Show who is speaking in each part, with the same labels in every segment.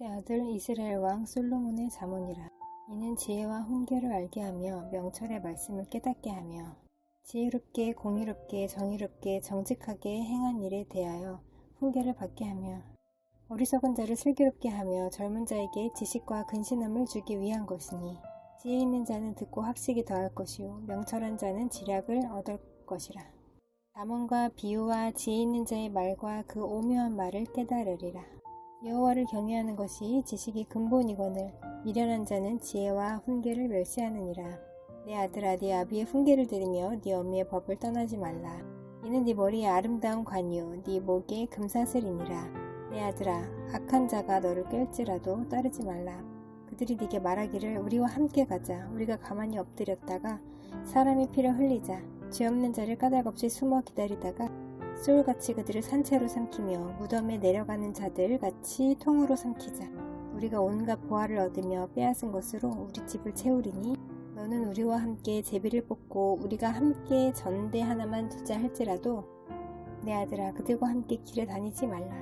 Speaker 1: 다윗의 아들 이스라엘 왕 솔로몬의 잠언이라. 이는 지혜와 훈계를 알게 하며 명철의 말씀을 깨닫게 하며 지혜롭게 공의롭게 정의롭게 정직하게 행한 일에 대하여 훈계를 받게 하며 어리석은 자를 슬기롭게 하며 젊은 자에게 지식과 근신함을 주기 위한 것이니 지혜 있는 자는 듣고 학식이 더할 것이요 명철한 자는 지략을 얻을 것이라. 잠언과 비유와 지혜 있는 자의 말과 그 오묘한 말을 깨달으리라. 여호와를 경외하는 것이 지식이 근본이거늘 미련한 자는 지혜와 훈계를 멸시하느니라. 내 아들아, 네 아비의 훈계를 들으며 네 어미의 법을 떠나지 말라. 이는 네 머리에 아름다운 관유, 네 목에 금사슬이니라. 내 아들아, 악한 자가 너를 깰지라도 따르지 말라. 그들이 네게 말하기를 우리와 함께 가자. 우리가 가만히 엎드렸다가 사람의 피를 흘리자. 죄 없는 자를 까닭없이 숨어 기다리다가 소울같이 그들을 산채로 삼키며 무덤에 내려가는 자들 같이 통으로 삼키자. 우리가 온갖 보화를 얻으며 빼앗은 것으로 우리 집을 채우리니 너는 우리와 함께 제비를 뽑고 우리가 함께 전대 하나만 두자 할지라도 내 아들아, 그들과 함께 길에 다니지 말라.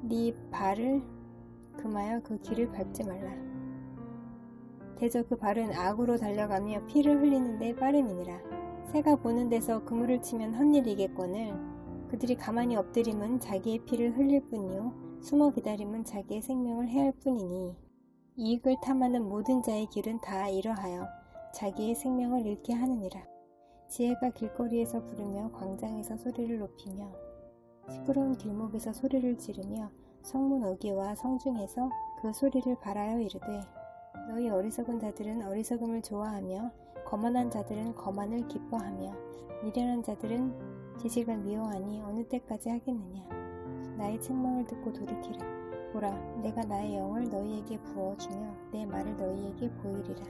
Speaker 1: 네 발을 금하여 그 길을 밟지 말라. 대저 그 발은 악으로 달려가며 피를 흘리는 데 빠름이니라. 새가 보는 데서 그물을 치면 헛일이겠거늘 그들이 가만히 엎드림은 자기의 피를 흘릴 뿐이요 숨어 기다림은 자기의 생명을 해할 뿐이니 이익을 탐하는 모든 자의 길은 다 이러하여 자기의 생명을 잃게 하느니라. 지혜가 길거리에서 부르며 광장에서 소리를 높이며 시끄러운 길목에서 소리를 지르며 성문 어귀와 성중에서 그 소리를 발하여 이르되 너희 어리석은 자들은 어리석음을 좋아하며 거만한 자들은 거만을 기뻐하며 미련한 자들은 지식을 미워하니 어느 때까지 하겠느냐. 나의 책망을 듣고 돌이키라. 보라, 내가 나의 영을 너희에게 부어주며 내 말을 너희에게 보이리라.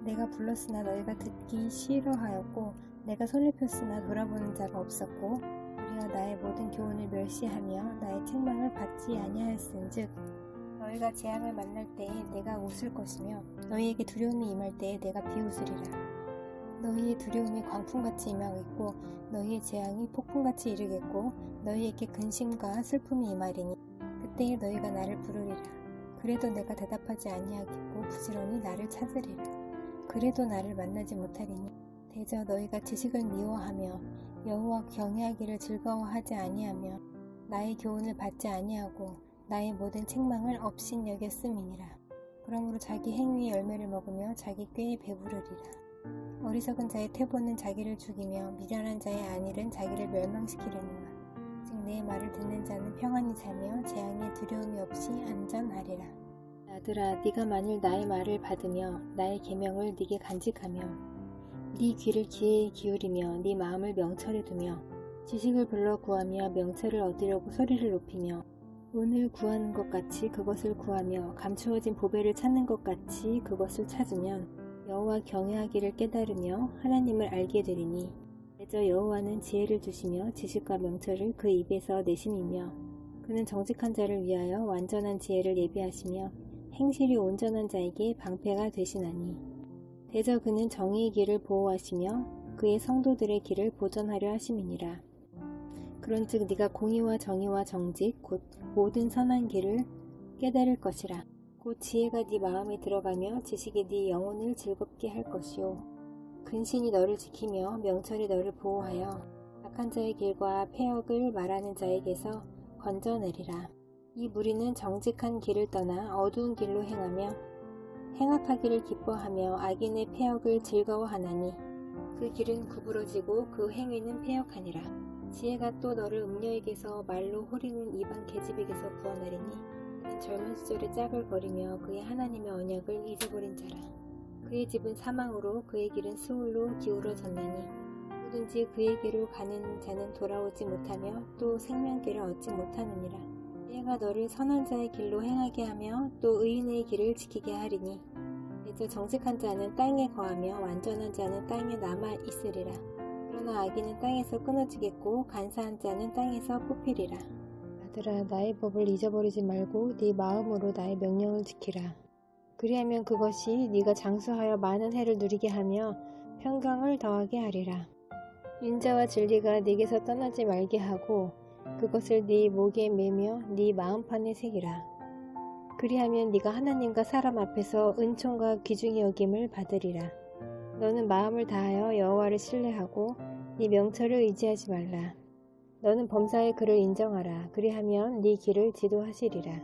Speaker 1: 내가 불렀으나 너희가 듣기 싫어하였고 내가 손을 폈으나 돌아보는 자가 없었고 우리가 나의 모든 교훈을 멸시하며 나의 책망을 받지 아니하였은즉 너희가 재앙을 만날 때에 내가 웃을 것이며 너희에게 두려움이 임할 때에 내가 비웃으리라. 너희의 두려움이 광풍같이 임하겠고 너희의 재앙이 폭풍같이 이르겠고 너희에게 근심과 슬픔이 임하리니 그때에 너희가 나를 부르리라. 그래도 내가 대답하지 아니하겠고 부지런히 나를 찾으리라. 그래도 나를 만나지 못하리니 대저 너희가 지식을 미워하며 여호와 경외하기를 즐거워하지 아니하며 나의 교훈을 받지 아니하고 나의 모든 책망을 업신 여겼음이니라. 그러므로 자기 행위의 열매를 먹으며 자기 꾀에 배부르리라. 어리석은 자의 퇴보는 자기를 죽이며 미련한 자의 안일은 자기를 멸망시키려니와 즉 내 말을 듣는 자는 평안히 자며 재앙에 두려움이 없이 안전하리라. 아들아, 네가 만일 나의 말을 받으며 나의 계명을 네게 간직하며 네 귀를 기회에 기울이며 네 마음을 명철에 두며 지식을 불러 구하며 명철을 얻으려고 소리를 높이며 오늘 구하는 것 같이 그것을 구하며 감추어진 보배를 찾는 것 같이 그것을 찾으면 여호와 경외하기를 깨달으며 하나님을 알게 되리니 대저 여호와는 지혜를 주시며 지식과 명철을 그 입에서 내심이며 그는 정직한 자를 위하여 완전한 지혜를 예비하시며 행실이 온전한 자에게 방패가 되시나니 대저 그는 정의의 길을 보호하시며 그의 성도들의 길을 보전하려 하심이니라. 그런즉 네가 공의와 정의와 정직 곧 모든 선한 길을 깨달을 것이라. 곧 지혜가 네 마음에 들어가며 지식이 네 영혼을 즐겁게 할 것이요 근신이 너를 지키며 명철이 너를 보호하여 악한 자의 길과 패역을 말하는 자에게서 건져내리라. 이 무리는 정직한 길을 떠나 어두운 길로 행하며 행악하기를 기뻐하며 악인의 패역을 즐거워하나니 그 길은 구부러지고 그 행위는 패역하니라. 지혜가 또 너를 음녀에게서 말로 호리는 이방 계집에게서 구원하리니 그는 젊은 시절에 짝을 버리며 그의 하나님의 언약을 잊어버린 자라. 그의 집은 사망으로 그의 길은 스울로 기울어졌나니 누구든지 그에게로 가는 자는 돌아오지 못하며 또 생명길을 얻지 못하느니라. 지혜가 너를 선한 자의 길로 행하게 하며 또 의인의 길을 지키게 하리니 이제 정직한 자는 땅에 거하며 완전한 자는 땅에 남아 있으리라. 그러나 악인은 땅에서 끊어지겠고 간사한 자는 땅에서 뽑히리라. 아들아, 나의 법을 잊어버리지 말고 네 마음으로 나의 명령을 지키라. 그리하면 그것이 네가 장수하여 많은 해를 누리게 하며 평강을 더하게 하리라. 인자와 진리가 네게서 떠나지 말게 하고 그것을 네 목에 매며 네 마음판에 새기라. 그리하면 네가 하나님과 사람 앞에서 은총과 귀중히 여김을 받으리라. 너는 마음을 다하여 여호와를 신뢰하고 네 명철을 의지하지 말라. 너는 범사의 그를 인정하라. 그리하면 네 길을 지도하시리라.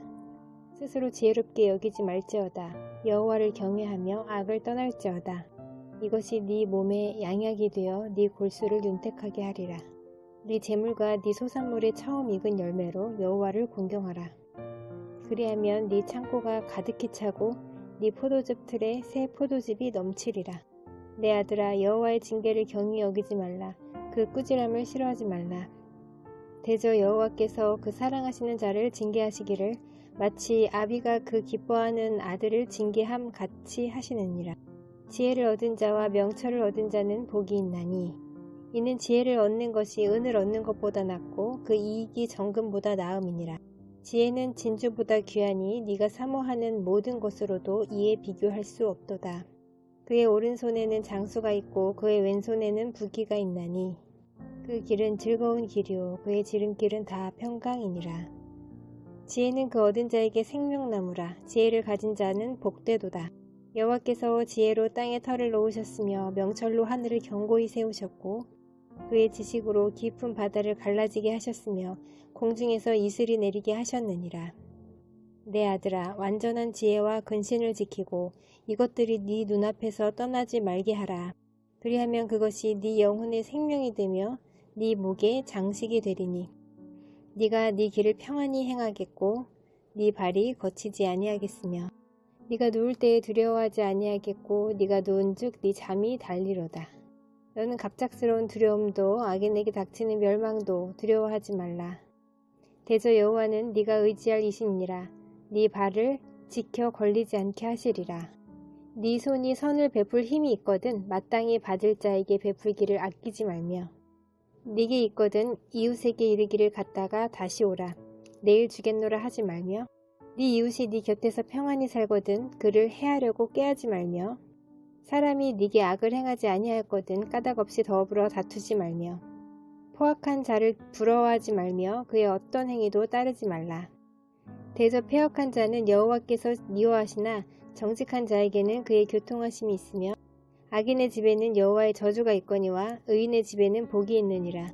Speaker 1: 스스로 지혜롭게 여기지 말지어다. 여호와를 경외하며 악을 떠날지어다. 이것이 네 몸에 양약이 되어 네 골수를 윤택하게 하리라. 네 재물과 네 소산물의 처음 익은 열매로 여호와를 공경하라. 그리하면 네 창고가 가득히 차고 네 포도즙 틀에 새 포도즙이 넘치리라. 내 아들아, 여호와의 징계를 경히 여기지 말라. 그 꾸지람을 싫어하지 말라. 대저 여호와께서 그 사랑하시는 자를 징계하시기를 마치 아비가 그 기뻐하는 아들을 징계함 같이 하시느니라. 지혜를 얻은 자와 명철을 얻은 자는 복이 있나니 이는 지혜를 얻는 것이 은을 얻는 것보다 낫고 그 이익이 정금보다 나음이니라. 지혜는 진주보다 귀하니 네가 사모하는 모든 것으로도 이에 비교할 수 없도다. 그의 오른손에는 장수가 있고 그의 왼손에는 부귀가 있나니 그 길은 즐거운 길이요 그의 지름길은 다 평강이니라. 지혜는 그 얻은 자에게 생명나무라. 지혜를 가진 자는 복되도다. 여호와께서 지혜로 땅에 터를 놓으셨으며 명철로 하늘을 견고히 세우셨고 그의 지식으로 깊은 바다를 갈라지게 하셨으며 공중에서 이슬이 내리게 하셨느니라. 내 아들아, 완전한 지혜와 근신을 지키고 이것들이 네 눈앞에서 떠나지 말게 하라. 그리하면 그것이 네 영혼의 생명이 되며 네 목의 장식이 되리니 네가 네 길을 평안히 행하겠고 네 발이 거치지 아니하겠으며 네가 누울 때에 두려워하지 아니하겠고 네가 누운즉 네 잠이 달리로다. 너는 갑작스러운 두려움도 악인에게 닥치는 멸망도 두려워하지 말라. 대저 여호와는 네가 의지할 이신이라. 네 발을 지켜 걸리지 않게 하시리라. 네 손이 선을 베풀 힘이 있거든 마땅히 받을 자에게 베풀기를 아끼지 말며 네게 있거든 이웃에게 이르기를 갔다가 다시 오라. 내일 주겠노라 하지 말며 네 이웃이 네 곁에서 평안히 살거든 그를 해하려고 꾀하지 말며 사람이 네게 악을 행하지 아니하였거든 까닭없이 더불어 다투지 말며 포악한 자를 부러워하지 말며 그의 어떤 행위도 따르지 말라. 대저 패역한 자는 여호와께서 미워하시나 정직한 자에게는 그의 교통하심이 있으며 악인의 집에는 여호와의 저주가 있거니와 의인의 집에는 복이 있느니라.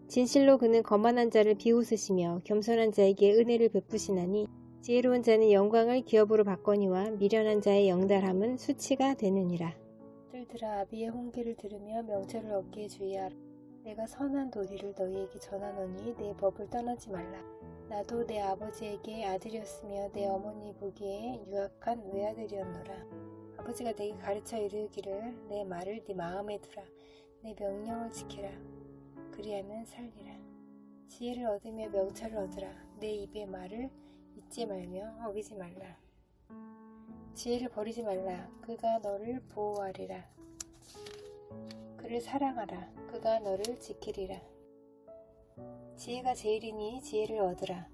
Speaker 1: 진실로 그는 거만한 자를 비웃으시며 겸손한 자에게 은혜를 베푸시나니 지혜로운 자는 영광을 기업으로 받거니와 미련한 자의 영달함은 수치가 되느니라. 들들아, 아비의 훈계를 들으며 명철을 얻기에 주의하라. 내가 선한 도리를 너희에게 전하노니 내 법을 떠나지 말라. 나도 내 아버지에게 아들이었으며 내 어머니 보기에 유악한 외아들이었노라. 아버지가 내게 가르쳐 이르기를 내 말을 네 마음에 두라. 내 명령을 지키라. 그리하면 살리라. 지혜를 얻으며 명철을 얻으라. 내 입의 말을 잊지 말며 어기지 말라. 지혜를 버리지 말라. 그가 너를 보호하리라. 그를 사랑하라. 그가 너를 지키리라. 지혜가 제일이니 지혜를 얻으라.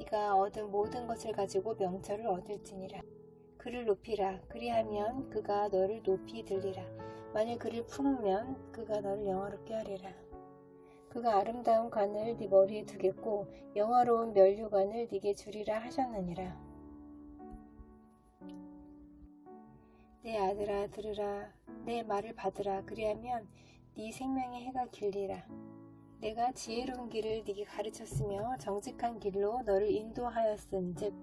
Speaker 1: 네가 얻은 모든 것을 가지고 명철을 얻을지니라. 그를 높이라. 그리하면 그가 너를 높이 들리라. 만일 그를 품으면 그가 너를 영화롭게 하리라. 그가 아름다운 관을 네 머리에 두겠고 영화로운 면류관을 네게 주리라 하셨느니라. 내 아들아, 들으라. 내 말을 받으라. 그리하면 네 생명의 해가 길리라. 내가 지혜로운 길을 네게 가르쳤으며 정직한 길로 너를 인도하였은즉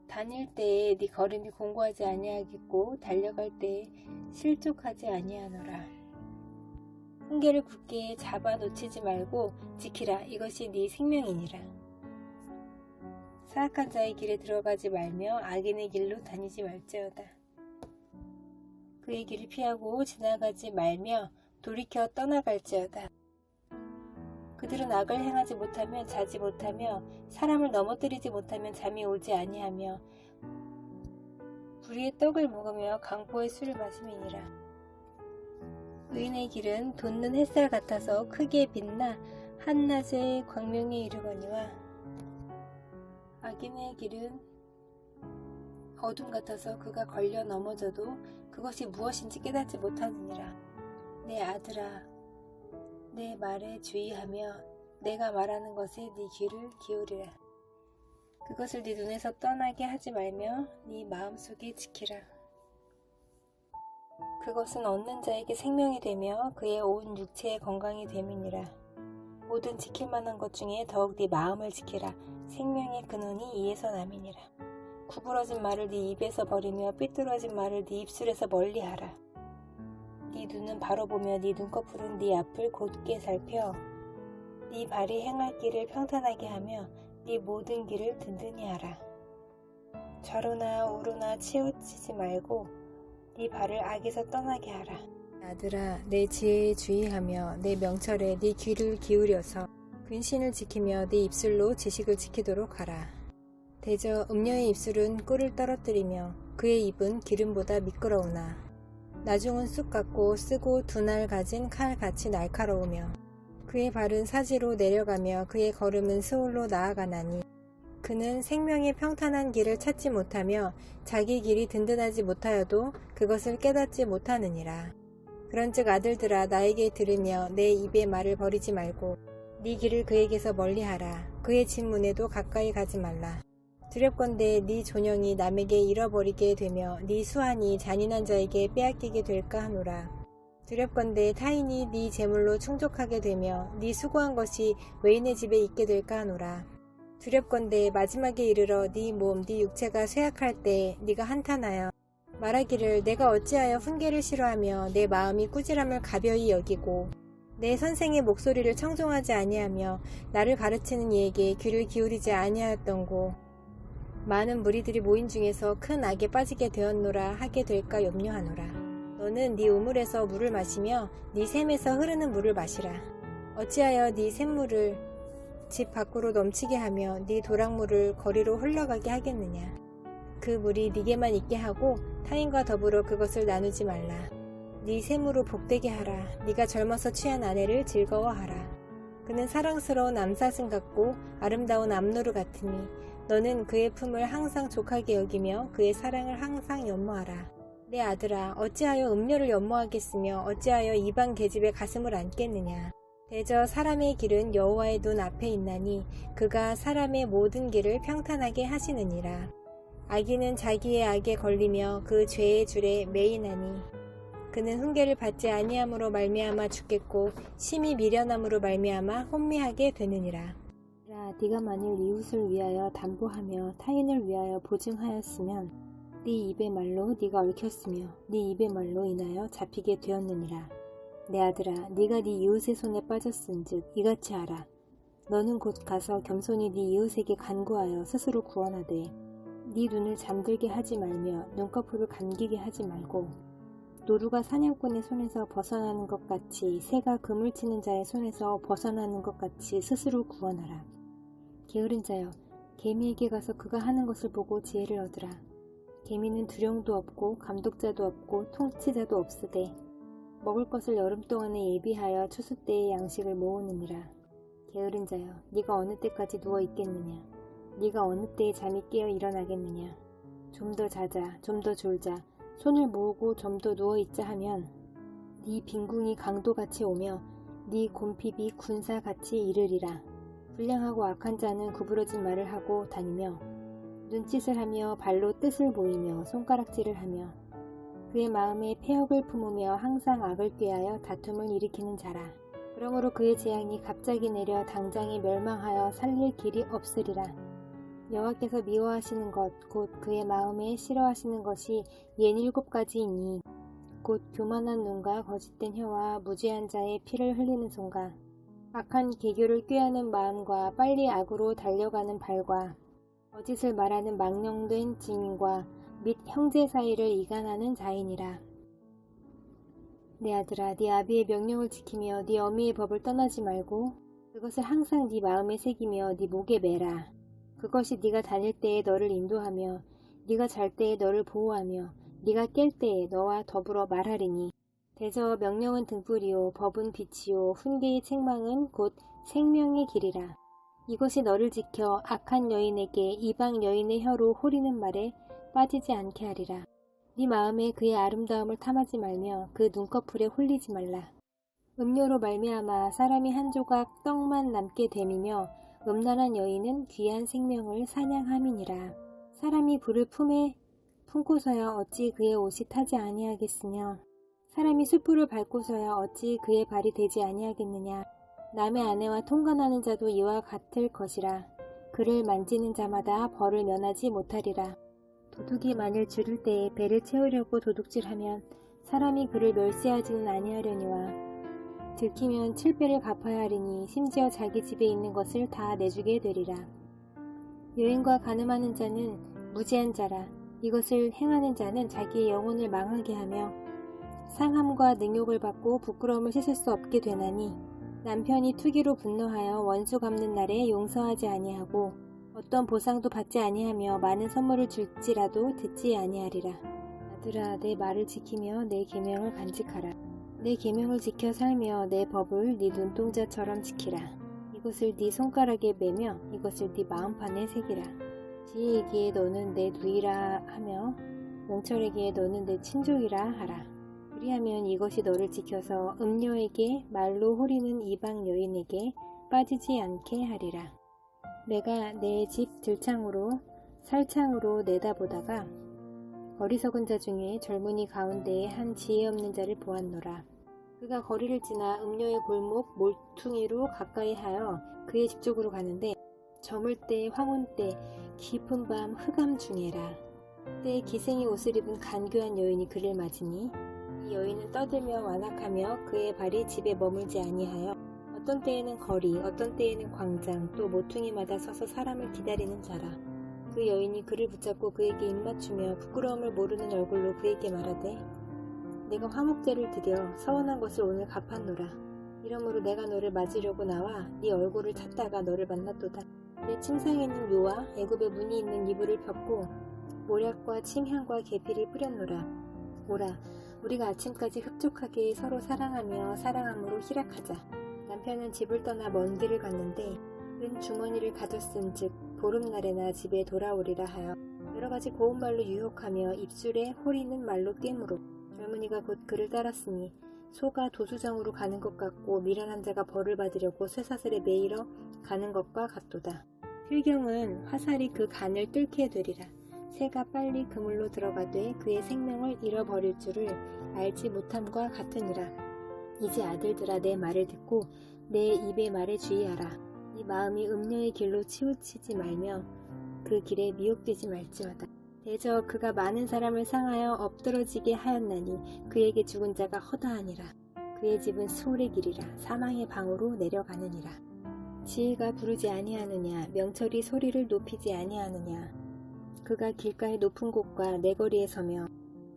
Speaker 1: 다닐 때에 네 걸음이 공고하지 아니하겠고 달려갈 때에 실족하지 아니하노라. 훈계를 굳게 잡아 놓치지 말고 지키라. 이것이 네 생명이니라. 사악한 자의 길에 들어가지 말며 악인의 길로 다니지 말지어다. 그의 길을 피하고 지나가지 말며 돌이켜 떠나갈지어다. 그들은 악을 행하지 못하면 자지 못하며 사람을 넘어뜨리지 못하면 잠이 오지 아니하며 불의의 떡을 먹으며 강포의 술을 마심이니라. 의인의 길은 돋는 햇살 같아서 크게 빛나 한낮의 광명에 이르거니와 악인의 길은 어둠 같아서 그가 걸려 넘어져도 그것이 무엇인지 깨닫지 못하느니라. 내 아들아, 내 말에 주의하며 내가 말하는 것에 네 귀를 기울이라. 그것을 네 눈에서 떠나게 하지 말며 네 마음속에 지키라. 그것은 얻는 자에게 생명이 되며 그의 온 육체의 건강이 됨이니라. 모든 지킬 만한 것 중에 더욱 네 마음을 지키라. 생명의 근원이 이에서 남이니라. 구부러진 말을 네 입에서 버리며 삐뚤어진 말을 네 입술에서 멀리하라. 네 눈은 바로 보며 네 눈꺼풀은 네 앞을 곧게 살펴 네 발이 행할 길을 평탄하게 하며 네 모든 길을 든든히 하라. 좌로나 우로나 치우치지 말고 네 발을 악에서 떠나게 하라. 아들아, 내 지혜에 주의하며 내 명철에 네 귀를 기울여서 근신을 지키며 네 입술로 지식을 지키도록 하라. 대저 음녀의 입술은 꿀을 떨어뜨리며 그의 입은 기름보다 미끄러우나 나중은 쑥 같고 쓰고 두 날 가진 칼같이 날카로우며 그의 발은 사지로 내려가며 그의 걸음은 스올로 나아가나니 그는 생명의 평탄한 길을 찾지 못하며 자기 길이 든든하지 못하여도 그것을 깨닫지 못하느니라. 그런즉 아들들아, 나에게 들으며 내 입의 말을 버리지 말고 네 길을 그에게서 멀리하라. 그의 진문에도 가까이 가지 말라. 두렵건대 네 존영이 남에게 잃어버리게 되며 네 수완이 잔인한 자에게 빼앗기게 될까 하노라. 두렵건대 타인이 네 재물로 충족하게 되며 네 수고한 것이 외인의 집에 있게 될까 하노라. 두렵건대 마지막에 이르러 네 몸, 네 육체가 쇠약할 때 네가 한탄하여 말하기를 내가 어찌하여 훈계를 싫어하며 내 마음이 꾸지람을 가벼이 여기고 내 선생의 목소리를 청종하지 아니하며 나를 가르치는 이에게 귀를 기울이지 아니하였던고 많은 무리들이 모인 중에서 큰 악에 빠지게 되었노라 하게 될까 염려하노라. 너는 네 우물에서 물을 마시며 네 샘에서 흐르는 물을 마시라. 어찌하여 네 샘물을 집 밖으로 넘치게 하며 네 도랑물을 거리로 흘러가게 하겠느냐. 그 물이 네게만 있게 하고 타인과 더불어 그것을 나누지 말라. 네 샘으로 복되게 하라. 네가 젊어서 취한 아내를 즐거워하라. 그는 사랑스러운 암사슴 같고 아름다운 암노루 같으니 너는 그의 품을 항상 족하게 여기며 그의 사랑을 항상 연모하라. 내 아들아, 어찌하여 음료를 연모하겠으며 어찌하여 이방 계집의 가슴을 안겠느냐. 대저 사람의 길은 여호와의 눈 앞에 있나니 그가 사람의 모든 길을 평탄하게 하시느니라. 악인은 자기의 악에 걸리며 그 죄의 줄에 매이나니 그는 훈계를 받지 아니함으로 말미암아 죽겠고 심히 미련함으로 말미암아 혼미하게 되느니라. 네가 만일 이웃을 위하여 담보하며 타인을 위하여 보증하였으면 네 입의 말로 네가 얽혔으며 네 입의 말로 인하여 잡히게 되었느니라. 내 아들아, 네가 네 이웃의 손에 빠졌은즉 이같이 하라. 너는 곧 가서 겸손히 네 이웃에게 간구하여 스스로 구원하되 네 눈을 잠들게 하지 말며 눈꺼풀을 감기게 하지 말고 노루가 사냥꾼의 손에서 벗어나는 것 같이 새가 그물 치는 자의 손에서 벗어나는 것 같이 스스로 구원하라. 게으른 자여, 개미에게 가서 그가 하는 것을 보고 지혜를 얻으라. 개미는 두령도 없고 감독자도 없고 통치자도 없으되 먹을 것을 여름 동안에 예비하여 추수 때의 양식을 모으느니라. 게으른 자여, 네가 어느 때까지 누워 있겠느냐. 네가 어느 때에 잠이 깨어 일어나겠느냐. 좀 더 자자, 좀 더 졸자, 손을 모으고 좀 더 누워 있자 하면 네 빈궁이 강도같이 오며 네 곰핍이 군사같이 이르리라. 불량하고 악한 자는 구부러진 말을 하고 다니며 눈짓을 하며 발로 뜻을 보이며 손가락질을 하며 그의 마음에 패역을 품으며 항상 악을 꾀하여 다툼을 일으키는 자라. 그러므로 그의 재앙이 갑자기 내려 당장에 멸망하여 살릴 길이 없으리라. 여호와께서 미워하시는 것 곧 그의 마음에 싫어하시는 것이 67가지이니 곧 교만한 눈과 거짓된 혀와 무죄한 자의 피를 흘리는 손과 악한 계교를 꾀하는 마음과 빨리 악으로 달려가는 발과 거짓을 말하는 망령된 증인과 및 형제 사이를 이간하는 자이니라. 내 아들아, 네 아비의 명령을 지키며 네 어미의 법을 떠나지 말고 그것을 항상 네 마음에 새기며 네 목에 매라. 그것이 네가 다닐 때에 너를 인도하며 네가 잘 때에 너를 보호하며 네가 깰 때에 너와 더불어 말하리니 대저 명령은 등불이요 법은 빛이요 훈계의 책망은 곧 생명의 길이라. 이것이 너를 지켜 악한 여인에게 이방 여인의 혀로 호리는 말에 빠지지 않게 하리라. 네 마음에 그의 아름다움을 탐하지 말며 그 눈꺼풀에 홀리지 말라. 음료로 말미암아 사람이 한 조각 떡만 남게 됨이며 음란한 여인은 귀한 생명을 사냥함이니라. 사람이 불을 품에 품고서야 어찌 그의 옷이 타지 아니하겠으며 사람이 숯불을 밟고서야 어찌 그의 발이 되지 아니하겠느냐. 남의 아내와 통관하는 자도 이와 같을 것이라. 그를 만지는 자마다 벌을 면하지 못하리라. 도둑이 만일 줄일 때에 배를 채우려고 도둑질하면 사람이 그를 멸시하지는 아니하려니와 들키면 7배를 갚아야 하리니 심지어 자기 집에 있는 것을 다 내주게 되리라. 여인과 간음하는 자는 무지한 자라. 이것을 행하는 자는 자기의 영혼을 망하게 하며 상함과 능욕을 받고 부끄러움을 씻을 수 없게 되나니 남편이 투기로 분노하여 원수 갚는 날에 용서하지 아니하고 어떤 보상도 받지 아니하며 많은 선물을 줄지라도 듣지 아니하리라. 아들아, 내 말을 지키며 내 계명을 간직하라. 내 계명을 지켜 살며 내 법을 네 눈동자처럼 지키라. 이것을 네 손가락에 매며 이것을 네 마음판에 새기라. 지혜에게 너는 내 누이라 하며 명철에게 너는 내 친족이라 하라. 그리하면 이것이 너를 지켜서 음녀에게 말로 호리는 이방 여인에게 빠지지 않게 하리라. 내가 내 집 들창으로 살창으로 내다보다가 어리석은 자 중에 젊은이 가운데에 한 지혜 없는 자를 보았노라. 그가 거리를 지나 음녀의 골목 몰퉁이로 가까이 하여 그의 집 쪽으로 가는데 저물 때 황혼 때 깊은 밤 흑암 중에라. 그때 기생의 옷을 입은 간교한 여인이 그를 맞으니 이 여인은 떠들며 완악하며 그의 발이 집에 머물지 아니하여 어떤 때에는 거리 어떤 때에는 광장 또 모퉁이마다 서서 사람을 기다리는 자라. 그 여인이 그를 붙잡고 그에게 입맞추며 부끄러움을 모르는 얼굴로 그에게 말하되 내가 화목제를 드려 서원한 것을 오늘 갚았노라. 이러므로 내가 너를 맞으려고 나와 네 얼굴을 찾다가 너를 만났도다. 내 침상에는 묘와 애굽의 무늬 있는 이불을 폈고 모략과 침향과 계피를 뿌렸노라. 오라, 우리가 아침까지 흡족하게 서로 사랑하며 사랑함으로 희락하자. 남편은 집을 떠나 먼 길을 갔는데 은 주머니를 가졌은즉 보름날에나 집에 돌아오리라 하여 여러가지 고운 말로 유혹하며 입술에 호리는 말로 꿰물어 젊은이가 곧 그를 따랐으니 소가 도수정으로 가는 것 같고 미련한 자가 벌을 받으려고 쇠사슬에 매이러 가는 것과 같도다. 필경은 화살이 그 간을 뚫게 되리라. 새가 빨리 그물로 들어가되 그의 생명을 잃어버릴 줄을 알지 못함과 같으니라. 이제 아들들아, 내 말을 듣고 내 입의 말에 주의하라. 네 마음이 음녀의 길로 치우치지 말며 그 길에 미혹되지 말지어다. 대저 그가 많은 사람을 상하여 엎드러지게 하였나니 그에게 죽은 자가 허다하니라. 그의 집은 수월의 길이라 사망의 방으로 내려가느니라. 지혜가 부르지 아니하느냐, 명철이 소리를 높이지 아니하느냐. 그가 길가의 높은 곳과 내거리에 서며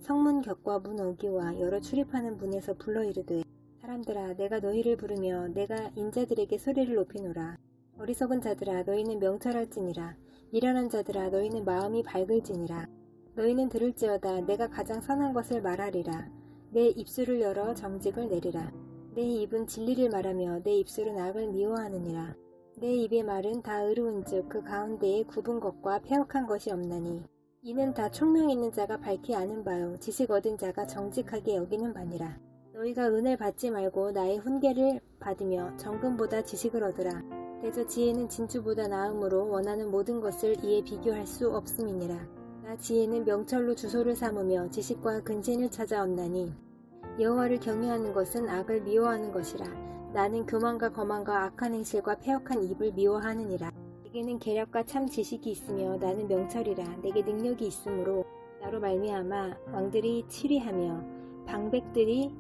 Speaker 1: 성문 격과 문 어귀와 여러 출입하는 문에서 불러 이르되 사람들아, 내가 너희를 부르며 내가 인자들에게 소리를 높이노라. 어리석은 자들아, 너희는 명철할지니라. 미련한 자들아, 너희는 마음이 밝을지니라. 너희는 들을지어다. 내가 가장 선한 것을 말하리라. 내 입술을 열어 정직을 내리라. 내 입은 진리를 말하며 내 입술은 악을 미워하느니라. 내 입의 말은 다 의로운즉 그 가운데에 굽은 것과 패역한 것이 없나니 이는 다 총명 있는 자가 밝히 아는 바요 지식 얻은 자가 정직하게 여기는 바니라. 너희가 은을 받지 말고 나의 훈계를 받으며 정금보다 지식을 얻으라. 대저 지혜는 진주보다 나음으로 원하는 모든 것을 이에 비교할 수 없음이니라. 나 지혜는 명철로 주소를 삼으며 지식과 근신을 찾아 얻나니 여호와를 경외하는 것은 악을 미워하는 것이라. 나는 교만과 거만과 악한 행실과 패역한 입을 미워하느니라. 내게는 계략과 참 지식이 있으며 나는 명철이라. 내게 능력이 있으므로 나로 말미암아 왕들이 치리하며 방백들이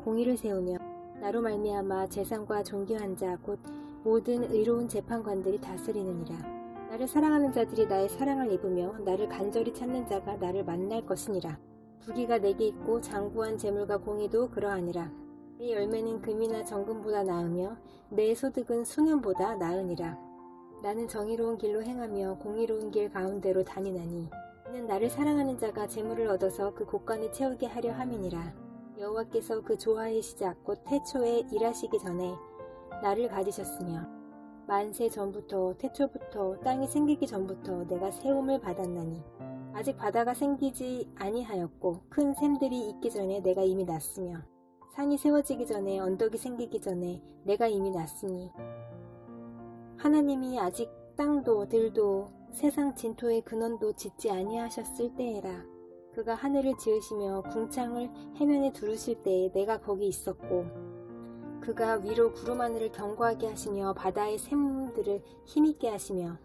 Speaker 1: 공의를 세우며 나로 말미암아 재상과 존귀한 자 곧 모든 의로운 재판관들이 다스리느니라. 나를 사랑하는 자들이 나의 사랑을 입으며 나를 간절히 찾는 자가 나를 만날 것이니라. 부귀가 내게 있고 장구한 재물과 공의도 그러하니라. 내 열매는 금이나 정금보다 나으며 내 소득은 수년보다 나으니라. 나는 정의로운 길로 행하며 공의로운 길 가운데로 다니나니 이는 나를 사랑하는 자가 재물을 얻어서 그 곳간을 채우게 하려 함이니라. 여호와께서 그 조화의 시작 곧 태초에 일하시기 전에 나를 가지셨으며 만세 전부터 태초부터 땅이 생기기 전부터 내가 세움을 받았나니 아직 바다가 생기지 아니하였고 큰 샘들이 있기 전에 내가 이미 났으며 산이 세워지기 전에 언덕이 생기기 전에 내가 이미 났으니 하나님이 아직 땅도 들도 세상 진토의 근원도 짓지 아니하셨을 때에라. 그가 하늘을 지으시며 궁창을 해면에 두르실 때에 내가 거기 있었고, 그가 위로 구름 하늘을 견고하게 하시며 바다의 샘들을 힘있게 하시며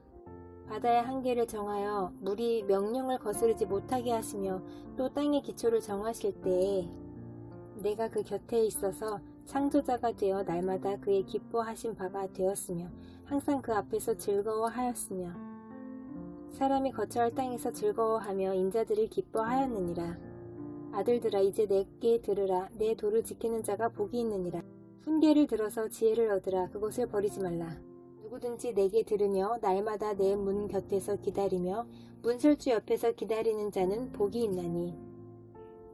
Speaker 1: 바다의 한계를 정하여 물이 명령을 거스르지 못하게 하시며 또 땅의 기초를 정하실 때에 내가 그 곁에 있어서 창조자가 되어 날마다 그의 기뻐하신 바가 되었으며 항상 그 앞에서 즐거워하였으며 사람이 거처할 땅에서 즐거워하며 인자들을 기뻐하였느니라. 아들들아, 이제 내게 들으라. 내 도를 지키는 자가 복이 있느니라. 훈계를 들어서 지혜를 얻으라. 그것을 버리지 말라. 누구든지 내게 들으며 날마다 내 문 곁에서 기다리며 문설주 옆에서 기다리는 자는 복이 있나니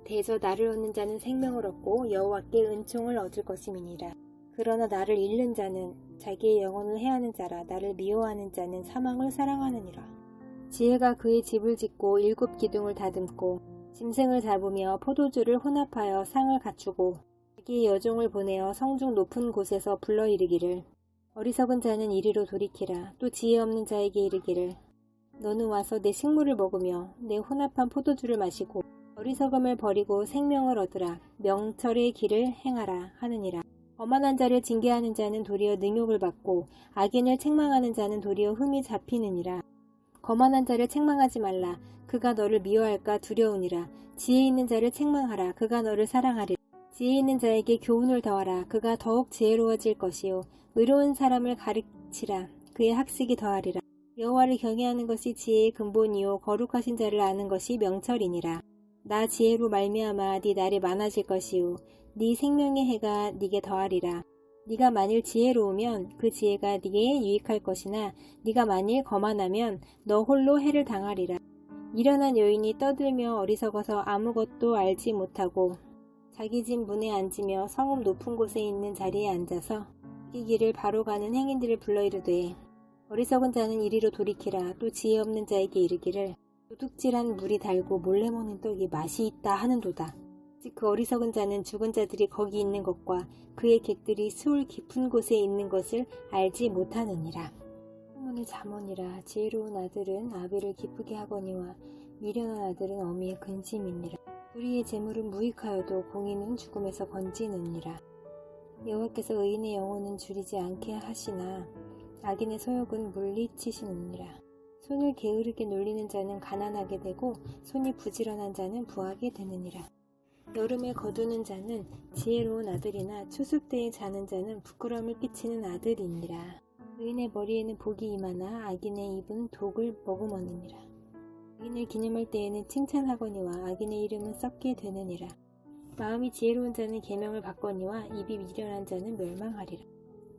Speaker 1: 대저 나를 얻는 자는 생명을 얻고 여호와께 은총을 얻을 것임이니라. 그러나 나를 잃는 자는 자기의 영혼을 해하는 자라. 나를 미워하는 자는 사망을 사랑하느니라. 지혜가 그의 집을 짓고 7 기둥을 다듬고 짐승을 잡으며 포도주를 혼합하여 상을 갖추고 자기의 여종을 보내어 성중 높은 곳에서 불러 이르기를 어리석은 자는 이리로 돌이키라. 또 지혜 없는 자에게 이르기를 너는 와서 내 식물을 먹으며 내 혼합한 포도주를 마시고 어리석음을 버리고 생명을 얻으라. 명철의 길을 행하라 하느니라. 거만한 자를 징계하는 자는 도리어 능욕을 받고 악인을 책망하는 자는 도리어 흠이 잡히느니라. 거만한 자를 책망하지 말라. 그가 너를 미워할까 두려우니라. 지혜 있는 자를 책망하라. 그가 너를 사랑하리라. 지혜 있는 자에게 교훈을 더하라. 그가 더욱 지혜로워질 것이요 의로운 사람을 가르치라. 그의 학식이 더하리라. 여호와를 경외하는 것이 지혜의 근본이요 거룩하신 자를 아는 것이 명철이니라. 나 지혜로 말미암아 네 날이 많아질 것이요 네 생명의 해가 네게 더하리라. 네가 만일 지혜로우면 그 지혜가 네게 유익할 것이나 네가 만일 거만하면 너 홀로 해를 당하리라. 미련한 여인이 떠들며 어리석어서 아무것도 알지 못하고 자기 집 문에 앉으며 성읍 높은 곳에 있는 자리에 앉아서 자기 길을 바로 가는 행인들을 불러 이르되 어리석은 자는 이리로 돌이키라. 또 지혜 없는 자에게 이르기를 도둑질한 물이 달고 몰래 먹는 떡이 맛이 있다 하는도다. 즉 그 어리석은 자는 죽은 자들이 거기 있는 것과 그의 객들이 수울 깊은 곳에 있는 것을 알지 못하느니라. 솔로몬의 잠언이라. 지혜로운 아들은 아비를 기쁘게 하거니와 미련한 아들은 어미의 근심이니라. 우리의 재물은 무익하여도 공의는 죽음에서 건지느니라. 여호와께서 의인의 영혼은 줄이지 않게 하시나 악인의 소욕은 물리치시느니라. 손을 게으르게 놀리는 자는 가난하게 되고 손이 부지런한 자는 부하게 되느니라. 여름에 거두는 자는 지혜로운 아들이나 추수 때에 자는 자는 부끄러움을 끼치는 아들이니라. 의인의 머리에는 복이 임하나 악인의 입은 독을 머금었느니라. 의인을 기념할 때에는 칭찬하거니와 악인의 이름은 썩게 되느니라. 마음이 지혜로운 자는 계명을 받거니와 입이 미련한 자는 멸망하리라.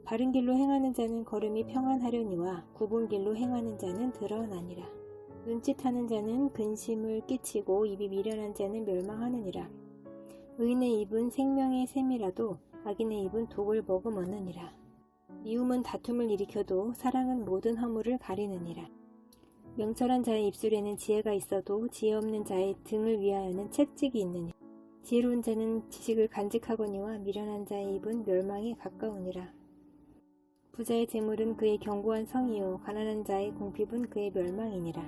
Speaker 1: 바른 길로 행하는 자는 걸음이 평안하려니와 굽은 길로 행하는 자는 드러나니라. 눈짓하는 자는 근심을 끼치고 입이 미련한 자는 멸망하느니라. 의인의 입은 생명의 샘이라도 악인의 입은 독을 머금었느니라. 미움은 다툼을 일으켜도 사랑은 모든 허물을 가리느니라. 명철한 자의 입술에는 지혜가 있어도 지혜 없는 자의 등을 위하여는 채찍이 있느니라. 지혜로운 자는 지식을 간직하거니와 미련한 자의 입은 멸망에 가까우니라. 부자의 재물은 그의 견고한 성이요 가난한 자의 공핍은 그의 멸망이니라.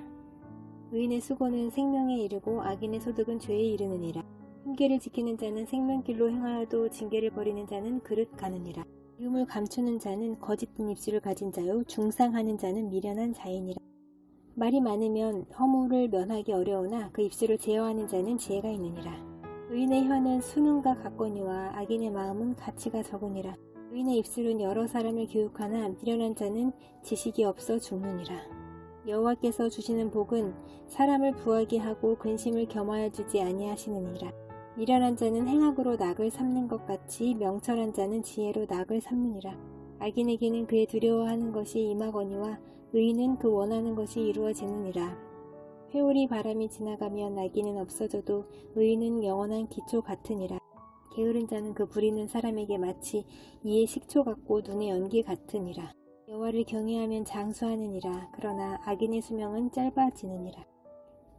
Speaker 1: 의인의 수고는 생명에 이르고 악인의 소득은 죄에 이르느니라. 훈계를 지키는 자는 생명길로 행하여도 징계를 버리는 자는 그릇 가느니라. 미움을 감추는 자는 거짓된 입술을 가진 자요 중상하는 자는 미련한 자이니라. 말이 많으면 허물을 면하기 어려우나 그 입술을 제어하는 자는 지혜가 있느니라. 의인의 혀는 수능과 같거니와 악인의 마음은 가치가 적으니라. 의인의 입술은 여러 사람을 교육하나 미련한 자는 지식이 없어 죽느니라. 여호와께서 주시는 복은 사람을 부하게 하고 근심을 겸하여 주지 아니하시느니라. 미련한 자는 행악으로 낙을 삼는 것 같이 명철한 자는 지혜로 낙을 삼느니라. 악인에게는 그의 두려워하는 것이 임하거니와 의인은 그 원하는 것이 이루어지느니라. 회오리 바람이 지나가면 악인은 없어져도 의인은 영원한 기초 같으니라. 게으른 자는 그 부리는 사람에게 마치 이의 식초 같고 눈의 연기 같으니라. 여호와를 경외하면 장수하느니라. 그러나 악인의 수명은 짧아지느니라.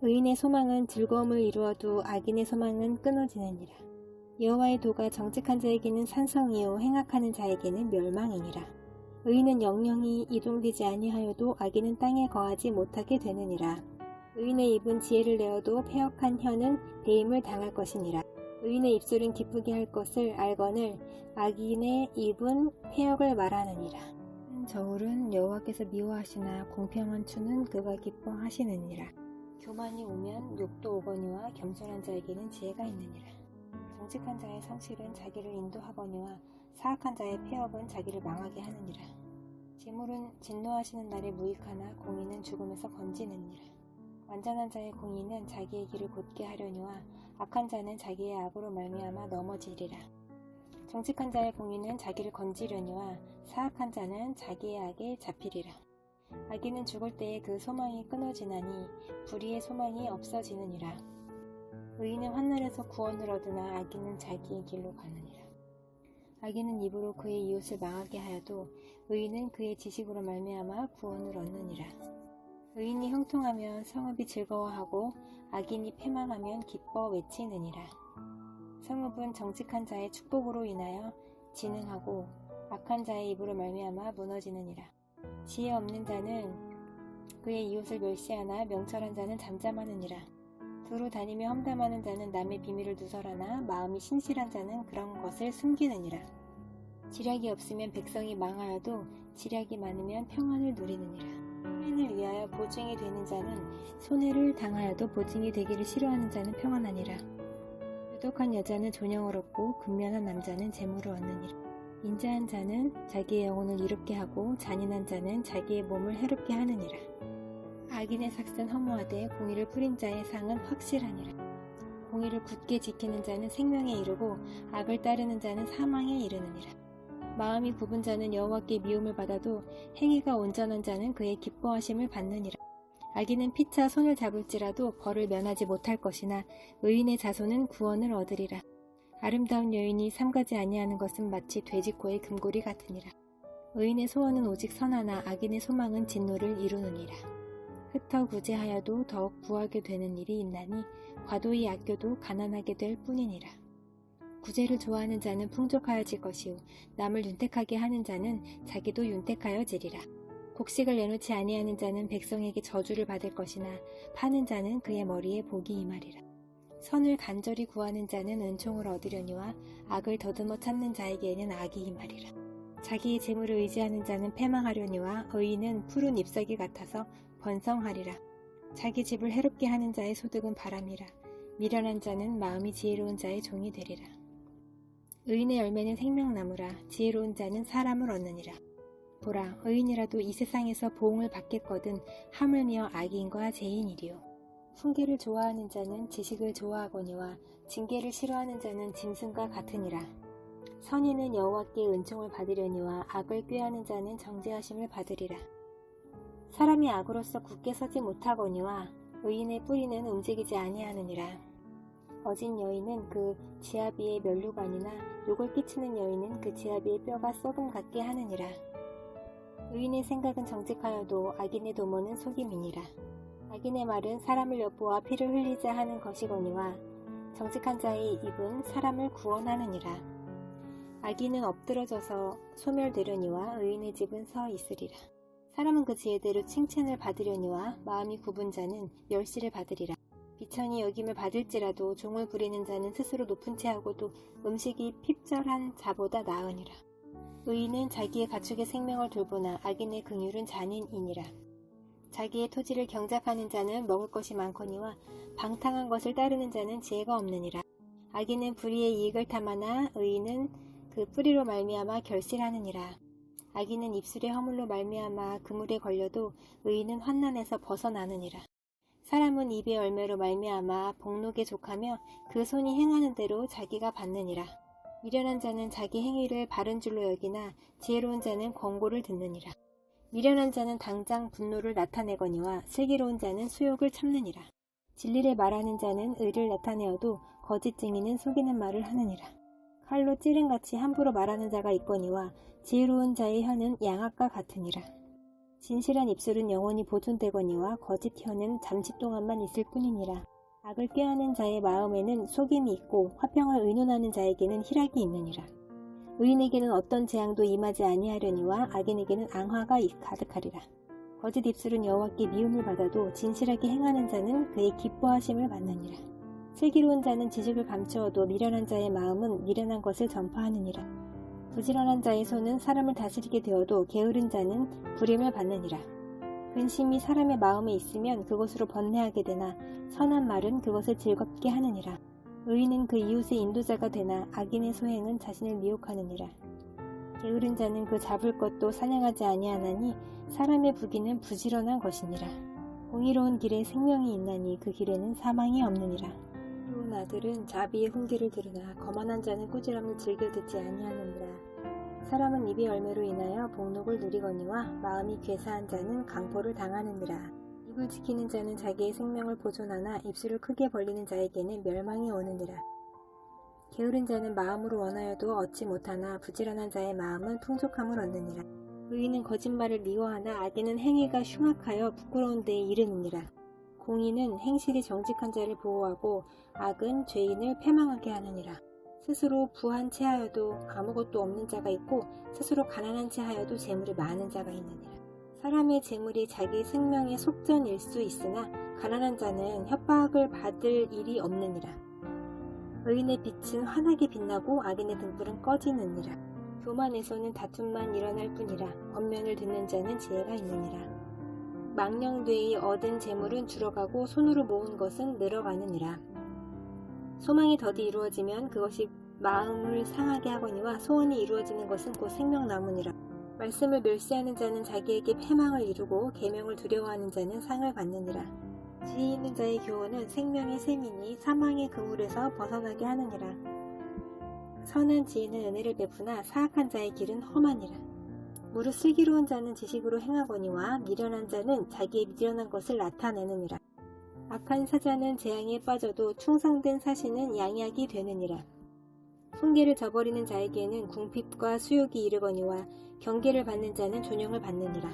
Speaker 1: 의인의 소망은 즐거움을 이루어도 악인의 소망은 끊어지느니라. 여호와의 도가 정직한 자에게는 산성이요 행악하는 자에게는 멸망이니라. 의인은 영영이 이동되지 아니하여도 악인은 땅에 거하지 못하게 되느니라. 의인의 입은 지혜를 내어도 패역한 혀는 배임을 당할 것이니라. 의인의 입술은 기쁘게 할 것을 알거늘 악인의 입은 패역을 말하느니라. 저울은 여호와께서 미워하시나 공평한 추는 그가 기뻐하시느니라. 교만이 오면 욕도 오거니와 겸손한 자에게는 지혜가 있느니라. 정직한 자의 성실은 자기를 인도하거니와 사악한 자의 패역은 자기를 망하게 하느니라. 재물은 진노하시는 날에 무익하나 공의는 죽음에서 건지느니라. 완전한 자의 공의는 자기의 길을 곧게 하려니와 악한 자는 자기의 악으로 말미암아 넘어지리라. 정직한 자의 공의는 자기를 건지려니와 사악한 자는 자기의 악에 잡히리라. 악인은 죽을 때에 그 소망이 끊어지나니 불의의 소망이 없어지느니라. 의인은 환난에서 구원을 얻으나 악인은 자기의 길로 가느니라. 악인은 입으로 그의 이웃을 망하게 하여도 의인은 그의 지식으로 말미암아 구원을 얻느니라. 의인이 형통하면 성읍이 즐거워하고 악인이 패망하면 기뻐 외치느니라. 성읍은 정직한 자의 축복으로 인하여 진흥하고 악한 자의 입으로 말미암아 무너지느니라. 지혜 없는 자는 그의 이웃을 멸시하나 명철한 자는 잠잠하느니라. 두루 다니며 험담하는 자는 남의 비밀을 누설하나 마음이 신실한 자는 그런 것을 숨기느니라. 지략이 없으면 백성이 망하여도 지략이 많으면 평안을 누리느니라. 손해를 위하여 보증이 되는 자는 손해를 당하여도 보증이 되기를 싫어하는 자는 평안하니라. 유독한 여자는 존영을 얻고 근면한 남자는 재물을 얻느니라. 인자한 자는 자기의 영혼을 이롭게 하고 잔인한 자는 자기의 몸을 해롭게 하느니라. 악인의 삭은 허무하되 공의를 뿌린 자의 상은 확실하니라. 공의를 굳게 지키는 자는 생명에 이르고 악을 따르는 자는 사망에 이르느니라. 마음이 굽은 자는 여호와께 미움을 받아도 행위가 온전한 자는 그의 기뻐하심을 받느니라. 악인은 피차 손을 잡을지라도 벌을 면하지 못할 것이나 의인의 자손은 구원을 얻으리라. 아름다운 여인이 삼가지 아니하는 것은 마치 돼지코의 금고리 같으니라. 의인의 소원은 오직 선하나 악인의 소망은 진노를 이루느니라. 흩어 구제하여도 더욱 구하게 되는 일이 있나니 과도히 아껴도 가난하게 될 뿐이니라. 구제를 좋아하는 자는 풍족하여질 것이요 남을 윤택하게 하는 자는 자기도 윤택하여지리라. 곡식을 내놓지 아니하는 자는 백성에게 저주를 받을 것이나 파는 자는 그의 머리에 복이 임하리라. 선을 간절히 구하는 자는 은총을 얻으려니와 악을 더듬어 찾는 자에게는 악이 임하리라. 자기의 재물을 의지하는 자는 패망하려니와 의인은 푸른 잎사귀 같아서 번성하리라. 자기 집을 해롭게 하는 자의 소득은 바람이라. 미련한 자는 마음이 지혜로운 자의 종이 되리라. 의인의 열매는 생명나무라. 지혜로운 자는 사람을 얻느니라. 보라, 의인이라도 이 세상에서 보응을 받겠거든 하물며 악인과 죄인이리요. 훈계를 좋아하는 자는 지식을 좋아하거니와 징계를 싫어하는 자는 짐승과 같으니라. 선인은 여호와께 은총을 받으려니와 악을 꾀하는 자는 정죄하심을 받으리라. 사람이 악으로서 굳게 서지 못하거니와 의인의 뿌리는 움직이지 아니하느니라. 어진 여인은 그 지아비의 면류관이나 욕을 끼치는 여인은 그 지아비의 뼈가 썩음 같게 하느니라. 의인의 생각은 정직하여도 악인의 도모는 속임이니라. 악인의 말은 사람을 엿보아 피를 흘리자 하는 것이거니와 정직한 자의 입은 사람을 구원하느니라. 악인은 엎드러져서 소멸되려니와 의인의 집은 서 있으리라. 사람은 그 지혜대로 칭찬을 받으려니와 마음이 굽은 자는 멸시를 받으리라. 비천이 여김을 받을지라도 종을 부리는 자는 스스로 높은 채 하고도 음식이 핍절한 자보다 나으니라. 의인은 자기의 가축의 생명을 돌보나 악인의 긍휼은 잔인이니라. 자기의 토지를 경작하는 자는 먹을 것이 많거니와 방탕한 것을 따르는 자는 지혜가 없느니라. 악인은 불의의 이익을 탐하나 의인은 그 뿌리로 말미암아 결실하느니라. 악인은 입술의 허물로 말미암아 그물에 걸려도 의인은 환난에서 벗어나느니라. 사람은 입의 열매로 말미암아 복록에 족하며 그 손이 행하는 대로 자기가 받느니라. 미련한 자는 자기 행위를 바른 줄로 여기나 지혜로운 자는 권고를 듣느니라. 미련한 자는 당장 분노를 나타내거니와 슬기로운 자는 수욕을 참느니라. 진리를 말하는 자는 의를 나타내어도 거짓 증인은 속이는 말을 하느니라. 칼로 찌른같이 함부로 말하는 자가 있거니와 지혜로운 자의 혀는 양압과 같으니라. 진실한 입술은 영원히 보존되거니와 거짓 혀는 잠시 동안만 있을 뿐이니라. 악을 꾀하는 자의 마음에는 속임이 있고 화평을 의논하는 자에게는 희락이 있느니라. 의인에게는 어떤 재앙도 임하지 아니하려니와 악인에게는 앙화가 가득하리라. 거짓 입술은 여호와께 미움을 받아도 진실하게 행하는 자는 그의 기뻐하심을 받느니라. 슬기로운 자는 지식을 감추어도 미련한 자의 마음은 미련한 것을 전파하느니라. 부지런한 자의 손은 사람을 다스리게 되어도 게으른 자는 부림을 받느니라. 근심이 사람의 마음에 있으면 그것으로 번뇌하게 되나 선한 말은 그것을 즐겁게 하느니라. 의인은 그 이웃의 인도자가 되나 악인의 소행은 자신을 미혹하느니라. 게으른 자는 그 잡을 것도 사냥하지 아니하나니 사람의 부귀는 부지런한 것이니라. 공의로운 길에 생명이 있나니 그 길에는 사망이 없느니라. 의로운 아들은 자비의 훈계를 들으나 거만한 자는 꾸지람을 즐겨 듣지 아니하느니라. 사람은 입의 열매로 인하여 복록을 누리거니와 마음이 괴사한 자는 강포를 당하느니라. 입을 지키는 자는 자기의 생명을 보존하나 입술을 크게 벌리는 자에게는 멸망이 오느니라. 게으른 자는 마음으로 원하여도 얻지 못하나 부지런한 자의 마음은 풍족함을 얻느니라. 의인은 거짓말을 미워하나 악인은 행위가 흉악하여 부끄러운 데에 이르느니라. 공의는 행실이 정직한 자를 보호하고 악은 죄인을 패망하게 하느니라. 스스로 부한 채 하여도 아무것도 없는 자가 있고 스스로 가난한 채 하여도 재물이 많은 자가 있느니라. 사람의 재물이 자기 생명의 속전일 수 있으나 가난한 자는 협박을 받을 일이 없느니라. 의인의 빛은 환하게 빛나고 악인의 등불은 꺼지느니라. 교만에서는 다툼만 일어날 뿐이라. 언면을 듣는 자는 지혜가 있느니라. 망령되이 얻은 재물은 줄어가고 손으로 모은 것은 늘어가느니라. 소망이 더디 이루어지면 그것이 마음을 상하게 하거니와 소원이 이루어지는 것은 곧 생명나무니라. 말씀을 멸시하는 자는 자기에게 패망을 이루고 계명을 두려워하는 자는 상을 받느니라. 지혜 있는 자의 교훈은 생명의 샘이니 사망의 그물에서 벗어나게 하느니라. 선한 지혜는 은혜를 베푸나 사악한 자의 길은 험하니라. 무릇 슬기로운 자는 지식으로 행하거니와 미련한 자는 자기의 미련한 것을 나타내느니라. 악한 사자는 재앙에 빠져도 충성된 사신은 양약이 되느니라. 훈계를 저버리는 자에게는 궁핍과 수욕이 이르거니와 경계를 받는 자는 존영을 받느니라.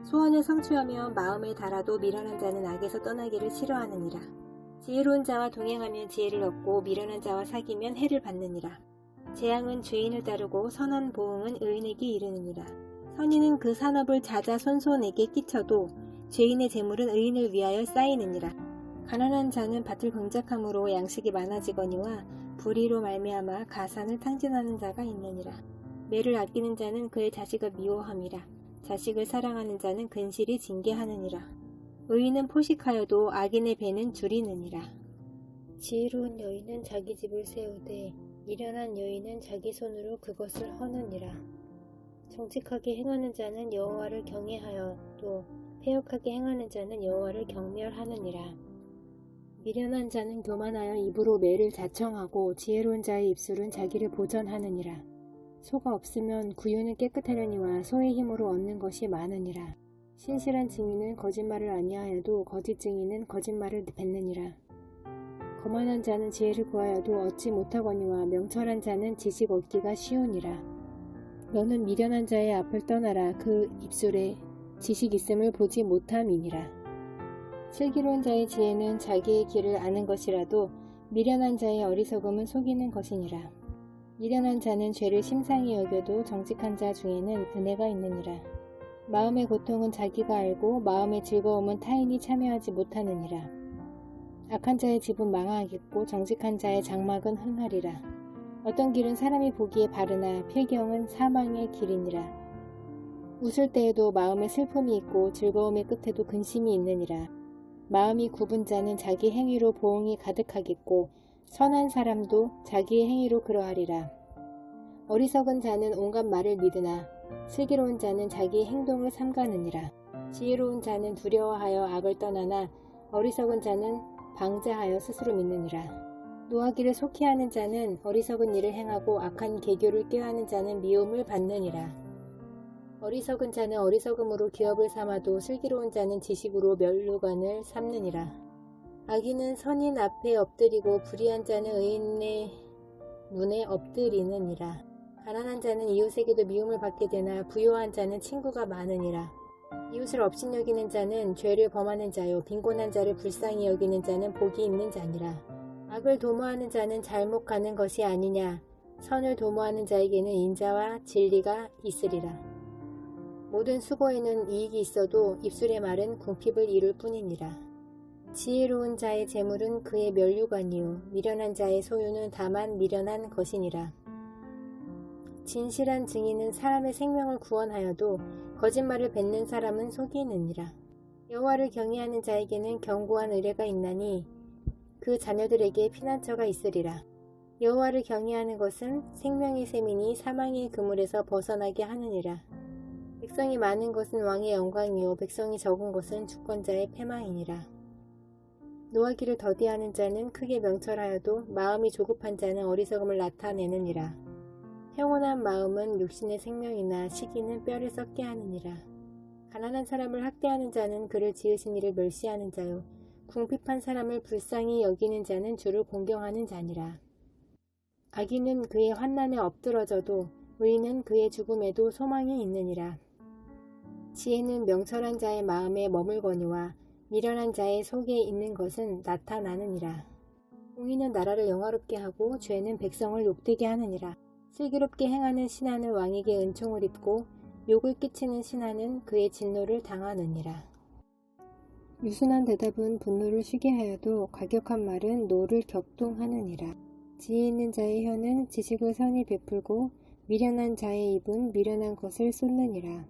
Speaker 1: 소원을 성취하며 마음에 달아도 미련한 자는 악에서 떠나기를 싫어하느니라. 지혜로운 자와 동행하면 지혜를 얻고 미련한 자와 사귀면 해를 받느니라. 재앙은 죄인을 따르고 선한 보응은 의인에게 이르느니라. 선인은 그 산업을 자자손손에게 끼쳐도 죄인의 재물은 의인을 위하여 쌓이느니라. 가난한 자는 밭을 경작함으로 양식이 많아지거니와 불의로 말미암아 가산을 탕진하는 자가 있느니라. 매를 아끼는 자는 그의 자식을 미워함이라. 자식을 사랑하는 자는 근실이 징계하느니라. 의인은 포식하여도 악인의 배는 줄이느니라. 지혜로운 여인은 자기 집을 세우되 미련한 여인은 자기 손으로 그것을 허느니라. 정직하게 행하는 자는 여호와를 경외하여도 패역하게 행하는 자는 여호와를 경멸하느니라. 미련한 자는 교만하여 입으로 매를 자청하고 지혜로운 자의 입술은 자기를 보전하느니라. 소가 없으면 구유는 깨끗하려니와 소의 힘으로 얻는 것이 많으니라. 신실한 증인은 거짓말을 아니하여도 거짓 증인은 거짓말을 뱉느니라. 거만한 자는 지혜를 구하여도 얻지 못하거니와 명철한 자는 지식 얻기가 쉬우니라. 너는 미련한 자의 앞을 떠나라. 그 입술에 지식 있음을 보지 못함이니라. 슬기로운 자의 지혜는 자기의 길을 아는 것이라도 미련한 자의 어리석음은 속이는 것이니라. 미련한 자는 죄를 심상히 여겨도 정직한 자 중에는 은혜가 있느니라. 마음의 고통은 자기가 알고 마음의 즐거움은 타인이 참여하지 못하느니라. 악한 자의 집은 망하겠고 정직한 자의 장막은 흥하리라. 어떤 길은 사람이 보기에 바르나 필경은 사망의 길이니라. 웃을 때에도 마음에 슬픔이 있고 즐거움의 끝에도 근심이 있느니라. 마음이 굽은 자는 자기 행위로 보응이 가득하겠고 선한 사람도 자기의 행위로 그러하리라. 어리석은 자는 온갖 말을 믿으나 슬기로운 자는 자기의 행동을 삼가느니라. 지혜로운 자는 두려워하여 악을 떠나나 어리석은 자는 방자하여 스스로 믿느니라. 노하기를 속히 하는 자는 어리석은 일을 행하고 악한 계교를 꾀하는 자는 미움을 받느니라. 어리석은 자는 어리석음으로 기업을 삼아도 슬기로운 자는 지식으로 멸류관을 삼느니라. 악인은 선인 앞에 엎드리고 불의한 자는 의인의 눈에 엎드리느니라. 가난한 자는 이웃에게도 미움을 받게 되나 부유한 자는 친구가 많으니라. 이웃을 업신여기는 자는 죄를 범하는 자요 빈곤한 자를 불쌍히 여기는 자는 복이 있는 자니라. 악을 도모하는 자는 잘못 가는 것이 아니냐. 선을 도모하는 자에게는 인자와 진리가 있으리라. 모든 수고에는 이익이 있어도 입술의 말은 궁핍을 이룰 뿐이니라. 지혜로운 자의 재물은 그의 면류관이요 미련한 자의 소유는 다만 미련한 것이니라. 진실한 증인은 사람의 생명을 구원하여도 거짓말을 뱉는 사람은 속이느니라. 여호와를 경외하는 자에게는 견고한 의뢰가 있나니 그 자녀들에게 피난처가 있으리라. 여호와를 경외하는 것은 생명의 셈이니 사망의 그물에서 벗어나게 하느니라. 백성이 많은 것은 왕의 영광이요 백성이 적은 것은 주권자의 패망이니라. 노하기를 더디하는 자는 크게 명철하여도 마음이 조급한 자는 어리석음을 나타내느니라. 평온한 마음은 육신의 생명이나 시기는 뼈를 썩게 하느니라. 가난한 사람을 학대하는 자는 그를 지으신 이를 멸시하는 자요 궁핍한 사람을 불쌍히 여기는 자는 주를 공경하는 자니라. 악인은 그의 환난에 엎드러져도 의인은 그의 죽음에도 소망이 있느니라. 지혜는 명철한 자의 마음에 머물거니와 미련한 자의 속에 있는 것은 나타나느니라. 공의는 나라를 영화롭게 하고 죄는 백성을 욕되게 하느니라. 슬기롭게 행하는 신하는 왕에게 은총을 입고 욕을 끼치는 신하는 그의 진노를 당하느니라. 유순한 대답은 분노를 쉬게 하여도 과격한 말은 노를 격동하느니라. 지혜 있는 자의 혀는 지식을 선히 베풀고 미련한 자의 입은 미련한 것을 쏟느니라.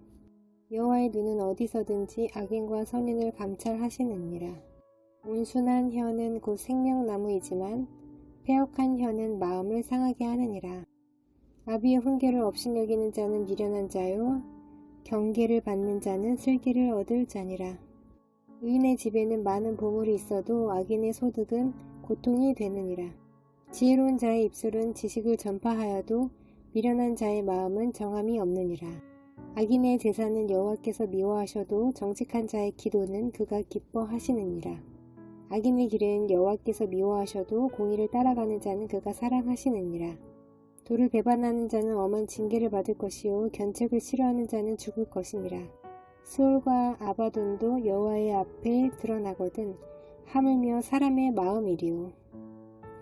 Speaker 1: 여호와의 눈은 어디서든지 악인과 선인을 감찰하시느니라. 온순한 혀는 곧 생명나무이지만 패역한 혀는 마음을 상하게 하느니라. 아비의 훈계를 업신여기는 자는 미련한 자요 경계를 받는 자는 슬기를 얻을 자니라. 의인의 집에는 많은 보물이 있어도 악인의 소득은 고통이 되느니라. 지혜로운 자의 입술은 지식을 전파하여도 미련한 자의 마음은 정함이 없느니라. 악인의 제사는 여호와께서 미워하셔도 정직한 자의 기도는 그가 기뻐하시느니라. 악인의 길은 여호와께서 미워하셔도 공의를 따라가는 자는 그가 사랑하시느니라. 도를 배반하는 자는 엄한 징계를 받을 것이요 견책을 싫어하는 자는 죽을 것이니라. 스올과 아바돈도 여호와의 앞에 드러나거든 하물며 사람의 마음이리요.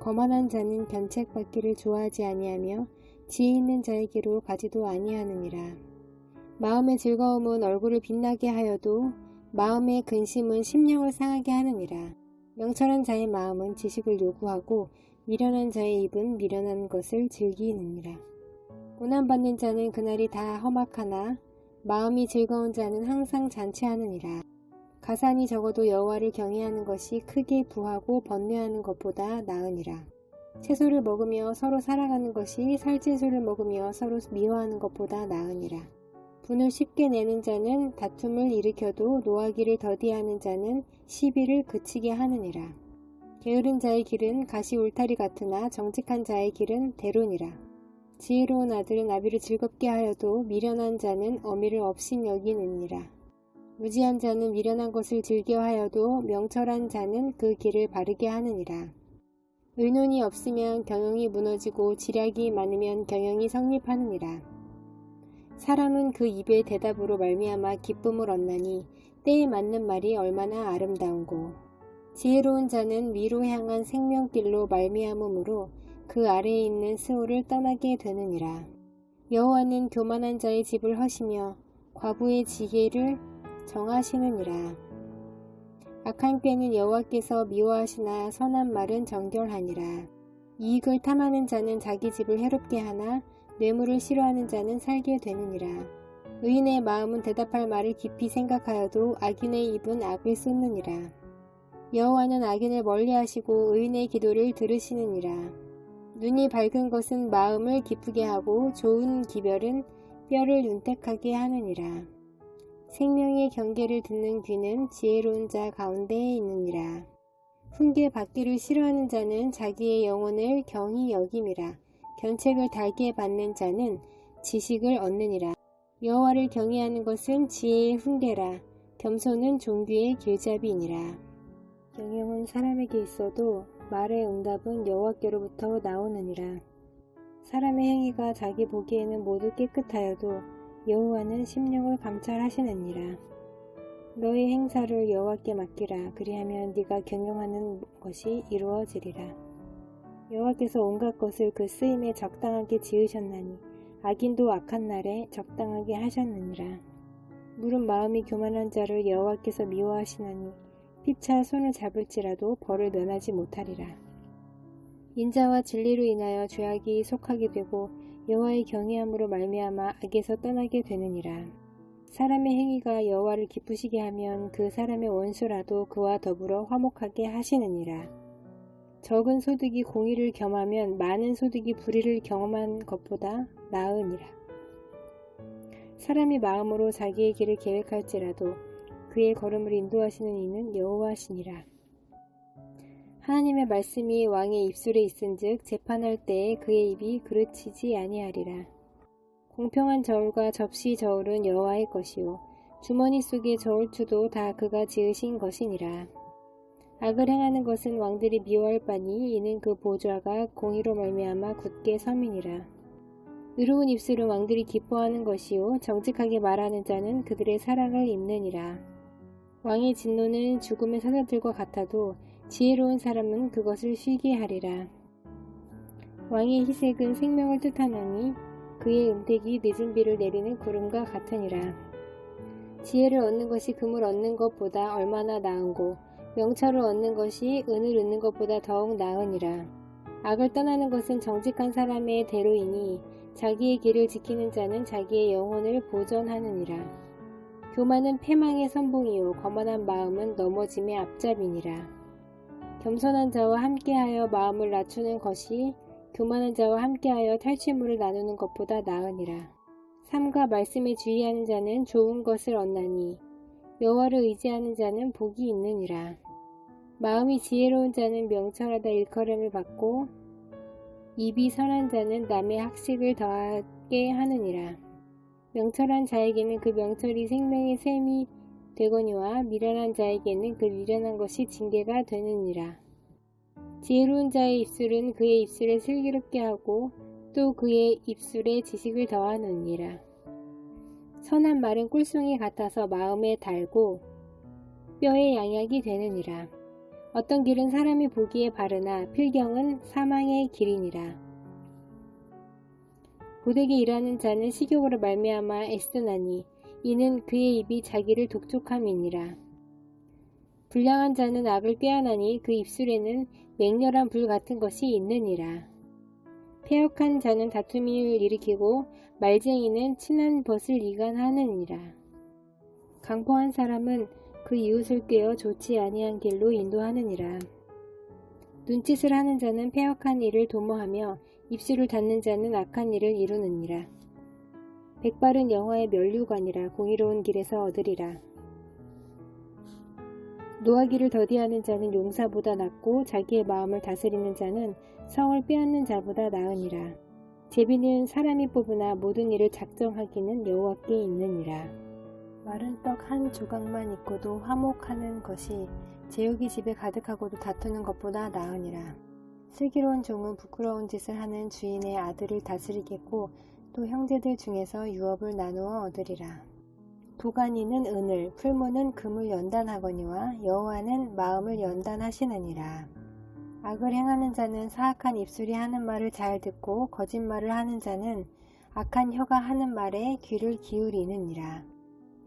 Speaker 1: 거만한 자는 견책받기를 좋아하지 아니하며 지혜 있는 자에게로 가지도 아니하느니라. 마음의 즐거움은 얼굴을 빛나게 하여도 마음의 근심은 심령을 상하게 하느니라. 명철한 자의 마음은 지식을 요구하고 미련한 자의 입은 미련한 것을 즐기느니라. 고난받는 자는 그날이 다 험악하나 마음이 즐거운 자는 항상 잔치하느니라. 가산이 적어도 여호와를 경외하는 것이 크게 부하고 번뇌하는 것보다 나으니라. 채소를 먹으며 서로 살아가는 것이 살찐소를 먹으며 서로 미워하는 것보다 나으니라. 분을 쉽게 내는 자는 다툼을 일으켜도 노하기를 더디하는 자는 시비를 그치게 하느니라. 게으른 자의 길은 가시 울타리 같으나 정직한 자의 길은 대론이라. 지혜로운 아들은 아비를 즐겁게 하여도 미련한 자는 어미를 업신여기느니라. 무지한 자는 미련한 것을 즐겨하여도 명철한 자는 그 길을 바르게 하느니라. 의논이 없으면 경영이 무너지고 지략이 많으면 경영이 성립하느니라. 사람은 그 입의 대답으로 말미암아 기쁨을 얻나니 때에 맞는 말이 얼마나 아름다운고. 지혜로운 자는 위로 향한 생명길로 말미암음으로 그 아래에 있는 스올을 떠나게 되느니라. 여호와는 교만한 자의 집을 허시며 과부의 지혜를 정하시느니라. 악한 꾀는 여호와께서 미워하시나 선한 말은 정결하니라. 이익을 탐하는 자는 자기 집을 해롭게 하나 뇌물을 싫어하는 자는 살게 되느니라. 의인의 마음은 대답할 말을 깊이 생각하여도 악인의 입은 악을 쏟느니라. 여호와는 악인을 멀리하시고 의인의 기도를 들으시느니라. 눈이 밝은 것은 마음을 기쁘게 하고 좋은 기별은 뼈를 윤택하게 하느니라. 생명의 경계를 듣는 귀는 지혜로운 자 가운데에 있느니라. 훈계 받기를 싫어하는 자는 자기의 영혼을 경히 여김이라. 견책을 달게 받는 자는 지식을 얻느니라. 여호와를 경외하는 것은 지혜의 훈계라. 겸손은 존귀의 길잡이니라. 경영은 사람에게 있어도 말의 응답은 여호와께로부터 나오느니라. 사람의 행위가 자기 보기에는 모두 깨끗하여도 여호와는 심령을 감찰하시느니라. 너의 행사를 여호와께 맡기라. 그리하면 네가 경영하는 것이 이루어지리라. 여호와께서 온갖 것을 그 쓰임에 적당하게 지으셨나니 악인도 악한 날에 적당하게 하셨느니라. 물은 마음이 교만한 자를 여호와께서 미워하시나니 피차 손을 잡을지라도 벌을 면하지 못하리라. 인자와 진리로 인하여 죄악이 속하게 되고 여호와의 경외함으로 말미암아 악에서 떠나게 되느니라. 사람의 행위가 여호와를 기쁘시게 하면 그 사람의 원수라도 그와 더불어 화목하게 하시느니라. 적은 소득이 공의를 겸하면 많은 소득이 불의를 경험한 것보다 나으니라. 사람이 마음으로 자기의 길을 계획할지라도 그의 걸음을 인도하시는 이는 여호와시니라. 하나님의 말씀이 왕의 입술에 있은즉 재판할 때에 그의 입이 그르치지 아니하리라. 공평한 저울과 접시 저울은 여호와의 것이요 주머니 속의 저울추도 다 그가 지으신 것이니라. 악을 행하는 것은 왕들이 미워할 바니 이는 그 보좌가 공의로 말미암아 굳게 서민이라. 의로운 입술은 왕들이 기뻐하는 것이요 정직하게 말하는 자는 그들의 사랑을 입느니라. 왕의 진노는 죽음의 사자들과 같아도 지혜로운 사람은 그것을 쉬게 하리라. 왕의 희색은 생명을 뜻하나니 그의 음택이 늦은 비를 내리는 구름과 같으니라. 지혜를 얻는 것이 금을 얻는 것보다 얼마나 나은고 명철을 얻는 것이 은을 얻는 것보다 더욱 나으니라. 악을 떠나는 것은 정직한 사람의 대로이니 자기의 길을 지키는 자는 자기의 영혼을 보전하느니라. 교만은 패망의 선봉이요 거만한 마음은 넘어짐의 앞잡이니라. 겸손한 자와 함께하여 마음을 낮추는 것이 교만한 자와 함께하여 탈취물을 나누는 것보다 나으니라. 삶과 말씀에 주의하는 자는 좋은 것을 얻나니 여호와를 의지하는 자는 복이 있느니라. 마음이 지혜로운 자는 명철하다 일컬음을 받고 입이 선한 자는 남의 학식을 더하게 하느니라. 명철한 자에게는 그 명철이 생명의 샘이 되거니와 미련한 자에게는 그 미련한 것이 징계가 되느니라. 지혜로운 자의 입술은 그의 입술에 슬기롭게 하고 또 그의 입술에 지식을 더하느니라. 선한 말은 꿀송이 같아서 마음에 달고 뼈에 양약이 되느니라. 어떤 길은 사람이 보기에 바르나 필경은 사망의 길이니라. 고되게 일하는 자는 식욕으로 말미암아 애쓰나니 이는 그의 입이 자기를 독촉함이니라. 불량한 자는 악을 꾀하나니 그 입술에는 맹렬한 불 같은 것이 있느니라. 패역한 자는 다툼을 일으키고 말쟁이는 친한 벗을 이간하느니라. 강포한 사람은 그 이웃을 꾀어 좋지 아니한 길로 인도하느니라. 눈짓을 하는 자는 패역한 일을 도모하며 입술을 닫는 자는 악한 일을 이루느니라. 백발은 여호와의 면류관이라 공의로운 길에서 얻으리라. 노하기를 더디하는 자는 용사보다 낫고 자기의 마음을 다스리는 자는 성을 빼앗는 자보다 나으니라. 제비는 사람이 뽑으나 모든 일을 작정하기는 여호와께 있느니라. 마른 떡 한 조각만 있고도 화목하는 것이 제육이 집에 가득하고도 다투는 것보다 나으니라. 슬기로운 종은 부끄러운 짓을 하는 주인의 아들을 다스리겠고 또 형제들 중에서 유업을 나누어 얻으리라. 도가니는 은을, 풀무는 금을 연단하거니와 여호와는 마음을 연단하시느니라. 악을 행하는 자는 사악한 입술이 하는 말을 잘 듣고 거짓말을 하는 자는 악한 혀가 하는 말에 귀를 기울이느니라.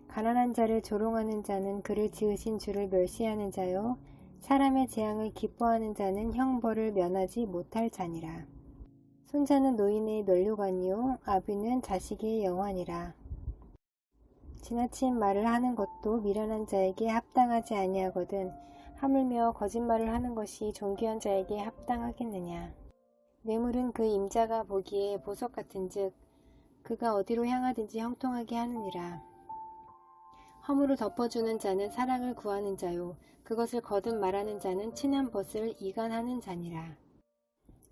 Speaker 1: 가난한 자를 조롱하는 자는 그를 지으신 주를 멸시하는 자요 사람의 재앙을 기뻐하는 자는 형벌을 면하지 못할 자니라. 손자는 노인의 면류관이요 아비는 자식의 영환이라. 지나친 말을 하는 것도 미련한 자에게 합당하지 아니하거든 하물며 거짓말을 하는 것이 존귀한 자에게 합당하겠느냐. 뇌물은 그 임자가 보기에 보석 같은즉 그가 어디로 향하든지 형통하게 하느니라. 허물을 덮어주는 자는 사랑을 구하는 자요 그것을 거듭 말하는 자는 친한 벗을 이간하는 자니라.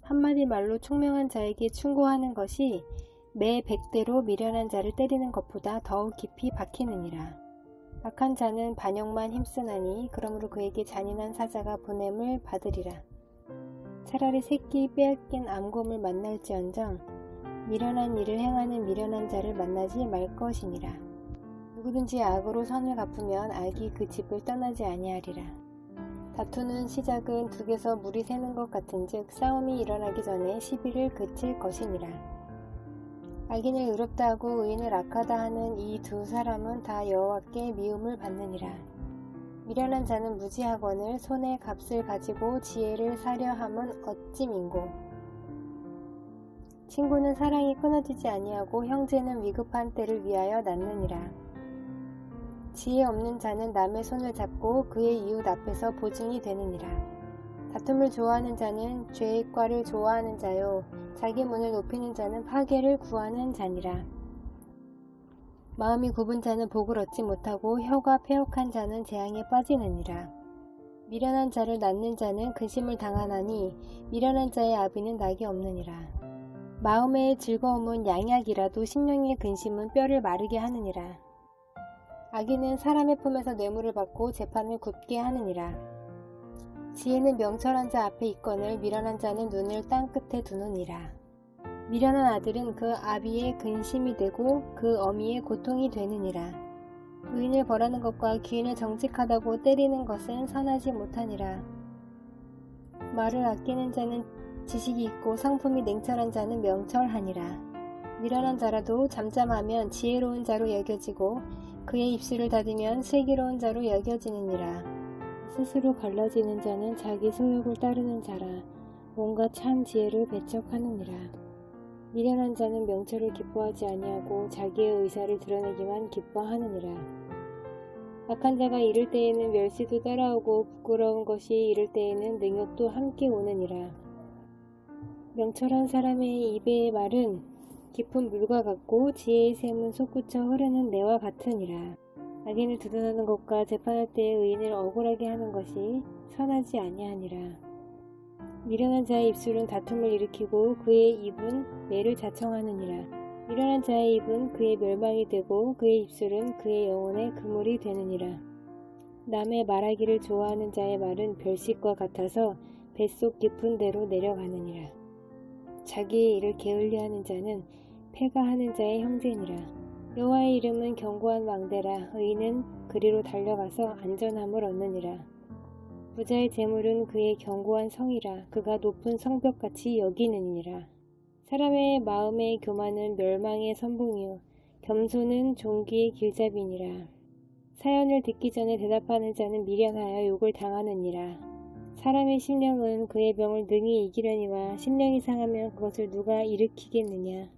Speaker 1: 한마디 말로 총명한 자에게 충고하는 것이 매 100대로 미련한 자를 때리는 것보다 더욱 깊이 박히느니라. 악한 자는 반역만 힘쓰나니 그러므로 그에게 잔인한 사자가 보냄을 받으리라. 차라리 새끼 빼앗긴 암곰을 만날지언정 미련한 일을 행하는 미련한 자를 만나지 말 것이니라. 누구든지 악으로 선을 갚으면 악이 그 집을 떠나지 아니하리라. 다투는 시작은 둑에서 물이 새는 것 같은즉 싸움이 일어나기 전에 시비를 그칠 것이니라. 악인을 의롭다 하고 의인을 악하다 하는 이 두 사람은 다 여호와께 미움을 받느니라. 미련한 자는 무지하거늘 손에 값을 가지고 지혜를 사려 함은 어찌 민고. 친구는 사랑이 끊어지지 아니하고 형제는 위급한 때를 위하여 낳느니라. 지혜 없는 자는 남의 손을 잡고 그의 이웃 앞에서 보증이 되느니라. 다툼을 좋아하는 자는 죄의 과를 좋아하는 자요 자기 문을 높이는 자는 파괴를 구하는 자니라. 마음이 굽은 자는 복을 얻지 못하고 혀가 패역한 자는 재앙에 빠지느니라. 미련한 자를 낳는 자는 근심을 당하나니 미련한 자의 아비는 낙이 없느니라. 마음의 즐거움은 양약이라도 심령의 근심은 뼈를 마르게 하느니라. 악인은 사람의 품에서 뇌물을 받고 재판을 굽게 하느니라. 지혜는 명철한 자 앞에 있거늘 미련한 자는 눈을 땅 끝에 두느니라. 미련한 아들은 그 아비의 근심이 되고 그 어미의 고통이 되느니라. 의인을 벌하는 것과 귀인을 정직하다고 때리는 것은 선하지 못하니라. 말을 아끼는 자는 지식이 있고 성품이 냉철한 자는 명철하니라. 미련한 자라도 잠잠하면 지혜로운 자로 여겨지고 그의 입술을 닫으면 슬기로운 자로 여겨지느니라. 스스로 갈라지는 자는 자기 소욕을 따르는 자라. 온갖 참 지혜를 배척하느니라. 미련한 자는 명철을 기뻐하지 아니하고 자기의 의사를 드러내기만 기뻐하느니라. 악한 자가 이를 때에는 멸시도 따라오고 부끄러운 것이 이를 때에는 능욕도 함께 오느니라. 명철한 사람의 입의 말은 깊은 물과 같고 지혜의 샘은 솟구쳐 흐르는 내와 같으니라. 악인을 두둔하는 것과 재판할 때에 의인을 억울하게 하는 것이 선하지 아니하니라. 미련한 자의 입술은 다툼을 일으키고 그의 입은 매를 자청하느니라. 미련한 자의 입은 그의 멸망이 되고 그의 입술은 그의 영혼의 그물이 되느니라. 남의 말하기를 좋아하는 자의 말은 별식과 같아서 뱃속 깊은 데로 내려가느니라. 자기의 일을 게을리하는 자는 패가하는 자의 형제니라. 여호와의 이름은 견고한 망대라. 의인은 그리로 달려가서 안전함을 얻느니라. 부자의 재물은 그의 견고한 성이라. 그가 높은 성벽같이 여기느니라. 사람의 마음의 교만은 멸망의 선봉이요 겸손은 종기의 길잡이니라. 사연을 듣기 전에 대답하는 자는 미련하여 욕을 당하느니라. 사람의 심령은 그의 병을 능히 이기려니와 심령이 상하면 그것을 누가 일으키겠느냐.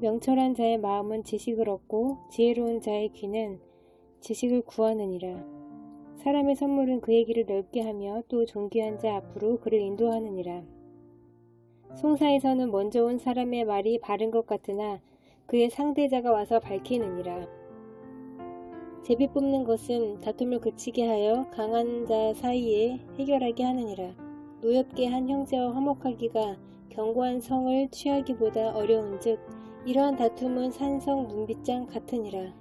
Speaker 1: 명철한 자의 마음은 지식을 얻고 지혜로운 자의 귀는 지식을 구하느니라. 사람의 선물은 그의 길을 넓게 하며 또 존귀한 자 앞으로 그를 인도하느니라. 송사에서는 먼저 온 사람의 말이 바른 것 같으나 그의 상대자가 와서 밝히느니라. 제비 뽑는 것은 다툼을 그치게 하여 강한 자 사이에 해결하게 하느니라. 노엽게 한 형제와 화목하기가 견고한 성을 취하기보다 어려운즉 이러한 다툼은 산성 문빗장 같으니라.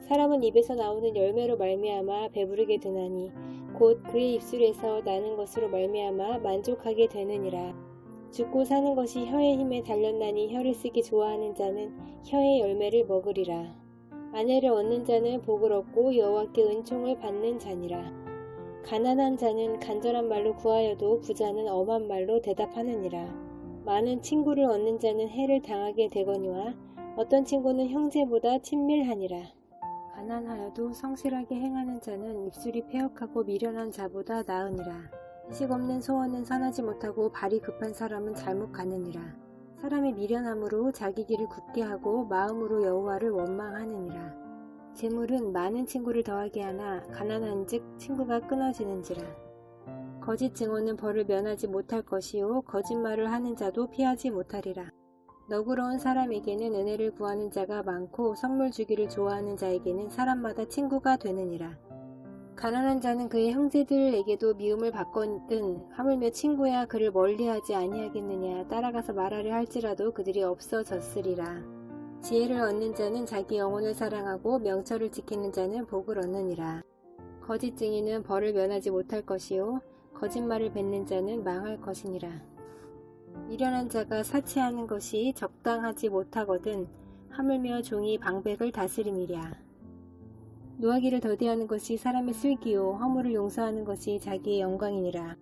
Speaker 1: 사람은 입에서 나오는 열매로 말미암아 배부르게 되나니 곧 그의 입술에서 나는 것으로 말미암아 만족하게 되느니라. 죽고 사는 것이 혀의 힘에 달렸나니 혀를 쓰기 좋아하는 자는 혀의 열매를 먹으리라. 아내를 얻는 자는 복을 얻고 여호와께 은총을 받는 자니라. 가난한 자는 간절한 말로 구하여도 부자는 엄한 말로 대답하느니라. 많은 친구를 얻는 자는 해를 당하게 되거니와 어떤 친구는 형제보다 친밀하니라. 가난하여도 성실하게 행하는 자는 입술이 패역하고 미련한 자보다 나으니라. 지식 없는 소원은 선하지 못하고 발이 급한 사람은 잘못 가느니라. 사람이 미련함으로 자기 길을 굳게 하고 마음으로 여호와를 원망하느니라. 재물은 많은 친구를 더하게 하나 가난한즉 친구가 끊어지는지라. 거짓 증언은 벌을 면하지 못할 것이요 거짓말을 하는 자도 피하지 못하리라. 너그러운 사람에게는 은혜를 구하는 자가 많고 선물 주기를 좋아하는 자에게는 사람마다 친구가 되느니라. 가난한 자는 그의 형제들에게도 미움을 받거든 하물며 친구야 그를 멀리하지 아니하겠느냐. 따라가서 말하려 할지라도 그들이 없어졌으리라. 지혜를 얻는 자는 자기 영혼을 사랑하고 명철을 지키는 자는 복을 얻느니라. 거짓 증인은 벌을 면하지 못할 것이요 거짓말을 뱉는 자는 망할 것이니라. 미련한 자가 사치하는 것이 적당하지 못하거든 하물며 종이 방백을 다스림이랴. 노하기를 더디하는 것이 사람의 슬기요 허물을 용서하는 것이 자기의 영광이니라.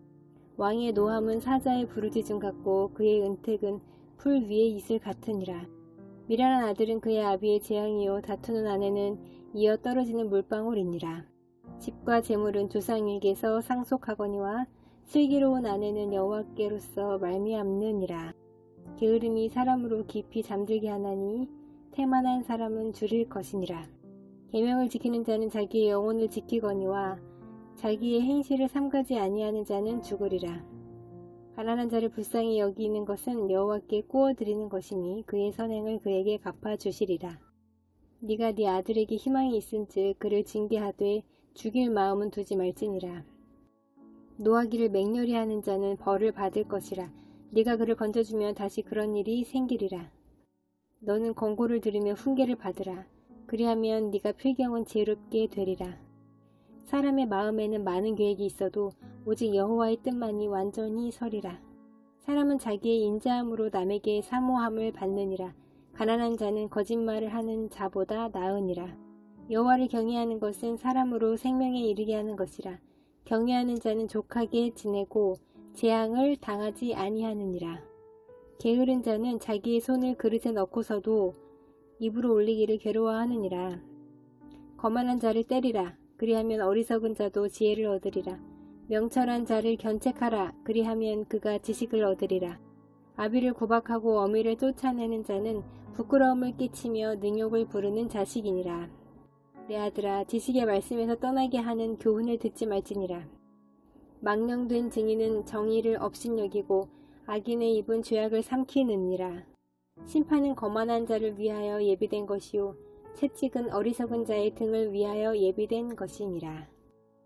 Speaker 1: 왕의 노함은 사자의 부르짖음 같고 그의 은택은 풀 위의 이슬 같으니라. 미련한 아들은 그의 아비의 재앙이요 다투는 아내는 이어 떨어지는 물방울이니라. 집과 재물은 조상에게서 상속하거니와 슬기로운 아내는 여호와께로서 말미암느니라. 게으름이 사람으로 깊이 잠들게 하나니 태만한 사람은 줄일 것이니라. 계명을 지키는 자는 자기의 영혼을 지키거니와 자기의 행실을 삼가지 아니하는 자는 죽으리라. 가난한 자를 불쌍히 여기는 것은 여호와께 꾸어드리는 것이니 그의 선행을 그에게 갚아주시리라. 네가 네 아들에게 희망이 있은즉 그를 징계하되 죽일 마음은 두지 말지니라. 노하기를 맹렬히 하는 자는 벌을 받을 것이라. 네가 그를 건져주면 다시 그런 일이 생기리라. 너는 권고를 들으며 훈계를 받으라. 그리하면 네가 필경은 지혜롭게 되리라. 사람의 마음에는 많은 계획이 있어도 오직 여호와의 뜻만이 완전히 서리라. 사람은 자기의 인자함으로 남에게 사모함을 받느니라. 가난한 자는 거짓말을 하는 자보다 나으니라. 여호와를 경외하는 것은 사람으로 생명에 이르게 하는 것이라. 경외하는 자는 족하게 지내고 재앙을 당하지 아니하느니라. 게으른 자는 자기의 손을 그릇에 넣고서도 입으로 올리기를 괴로워하느니라. 거만한 자를 때리라. 그리하면 어리석은 자도 지혜를 얻으리라. 명철한 자를 견책하라. 그리하면 그가 지식을 얻으리라. 아비를 구박하고 어미를 쫓아내는 자는 부끄러움을 끼치며 능욕을 부르는 자식이니라. 내 아들아, 지식의 말씀에서 떠나게 하는 교훈을 듣지 말지니라. 망령된 증인은 정의를 업신여기고 악인의 입은 죄악을 삼키느니라. 심판은 거만한 자를 위하여 예비된 것이요 채찍은 어리석은 자의 등을 위하여 예비된 것이니라.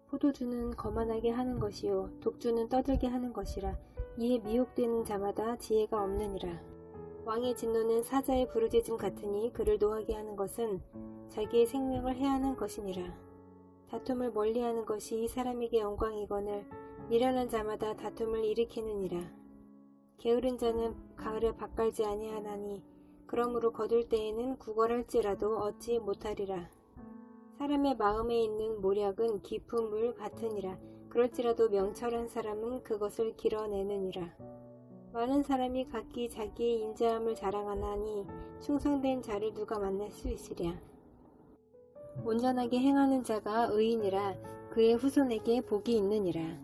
Speaker 1: 포도주는 거만하게 하는 것이요 독주는 떠들게 하는 것이라. 이에 미혹되는 자마다 지혜가 없느니라. 왕의 진노는 사자의 부르짖음 같으니 그를 노하게 하는 것은 자기의 생명을 해하는 것이니라. 다툼을 멀리하는 것이 사람에게 영광이거늘 미련한 자마다 다툼을 일으키느니라. 게으른 자는 가을에 밭갈지 아니하나니 그러므로 거둘 때에는 구걸할지라도 얻지 못하리라. 사람의 마음에 있는 모략은 깊은 물 같으니라. 그럴지라도 명철한 사람은 그것을 길어내느니라. 많은 사람이 각기 자기의 인자함을 자랑하나니 충성된 자를 누가 만날 수 있으랴. 온전하게 행하는 자가 의인이라. 그의 후손에게 복이 있느니라.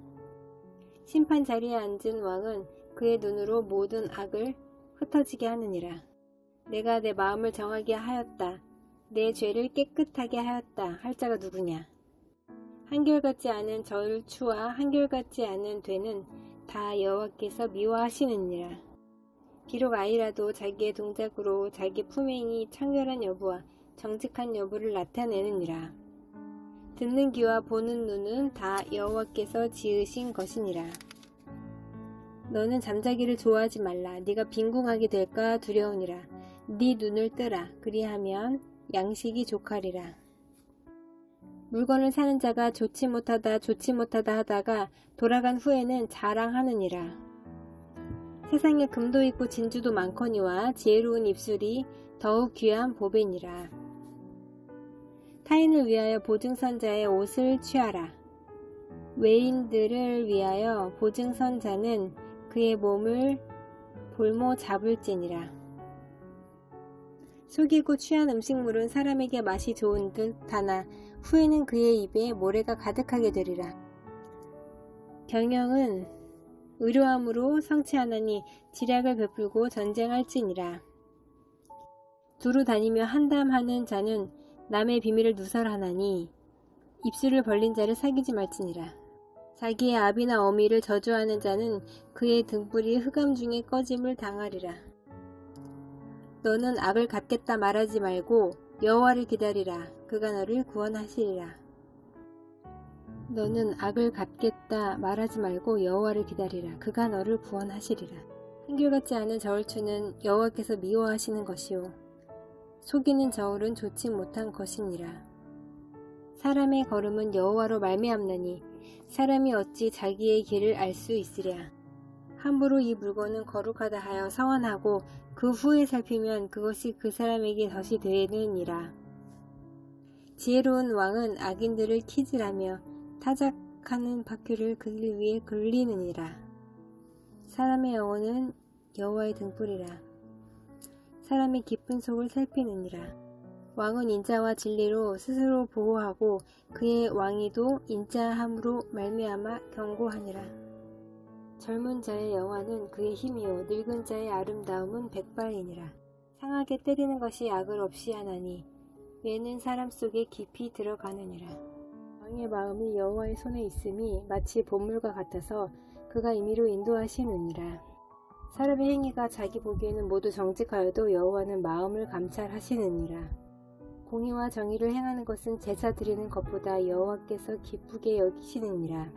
Speaker 1: 심판 자리에 앉은 왕은 그의 눈으로 모든 악을 흩어지게 하느니라. 내가 내 마음을 정하게 하였다. 내 죄를 깨끗하게 하였다. 할 자가 누구냐. 한결같지 않은 절추와 한결같지 않은 되는 다 여호와께서 미워하시느니라. 비록 아이라도 자기의 동작으로 자기 품행이 청결한 여부와 정직한 여부를 나타내느니라. 듣는 귀와 보는 눈은 다 여호와께서 지으신 것이니라. 너는 잠자기를 좋아하지 말라. 네가 빈궁하게 될까 두려우니라. 네 눈을 뜨라. 그리하면 양식이 족하리라. 물건을 사는 자가 좋지 못하다 하다가 돌아간 후에는 자랑하느니라. 세상에 금도 있고 진주도 많거니와 지혜로운 입술이 더욱 귀한 보배니라. 타인을 위하여 보증선자의 옷을 취하라. 외인들을 위하여 보증선자는 그의 몸을 볼모 잡을지니라. 속이고 취한 음식물은 사람에게 맛이 좋은 듯 하나 후에는 그의 입에 모래가 가득하게 되리라. 경영은 의로함으로 성취하나니 지략을 베풀고 전쟁할지니라. 두루 다니며 한담하는 자는 남의 비밀을 누설하나니 입술을 벌린 자를 사귀지 말지니라. 자기의 아비나 어미를 저주하는 자는 그의 등불이 흑암 중에 꺼짐을 당하리라. 너는 악을 갚겠다 말하지 말고 여호와를 기다리라. 그가 너를 구원하시리라. 너는 악을 갚겠다 말하지 말고 여호와를 기다리라. 그가 너를 구원하시리라. 한결같지 않은 저울추는 여호와께서 미워하시는 것이요 속이는 저울은 좋지 못한 것이니라. 사람의 걸음은 여호와로 말미암나니 사람이 어찌 자기의 길을 알 수 있으랴. 함부로 이 물건은 거룩하다 하여 서원하고 그 후에 살피면 그것이 그 사람에게 덫이 되느니라. 지혜로운 왕은 악인들을 키질하며 타작하는 바퀴를 그 길 위에 굴리느니라. 사람의 영혼은 여호와의 등불이라. 사람의 깊은 속을 살피느니라. 왕은 인자와 진리로 스스로 보호하고 그의 왕위도 인자함으로 말미암아 경고하니라. 젊은 자의 영화는 그의 힘이요 늙은 자의 아름다움은 백발이니라. 상하게 때리는 것이 악을 없이 하나니 얘는 사람 속에 깊이 들어가느니라. 왕의 마음이 여호와의 손에 있음이 마치 보물과 같아서 그가 임의로 인도하시느니라. 사람의 행위가 자기 보기에는 모두 정직하여도 여호와는 마음을 감찰하시느니라. 공의와 정의를 행하는 것은 제사 드리는 것보다 여호와께서 기쁘게 여기시느니라.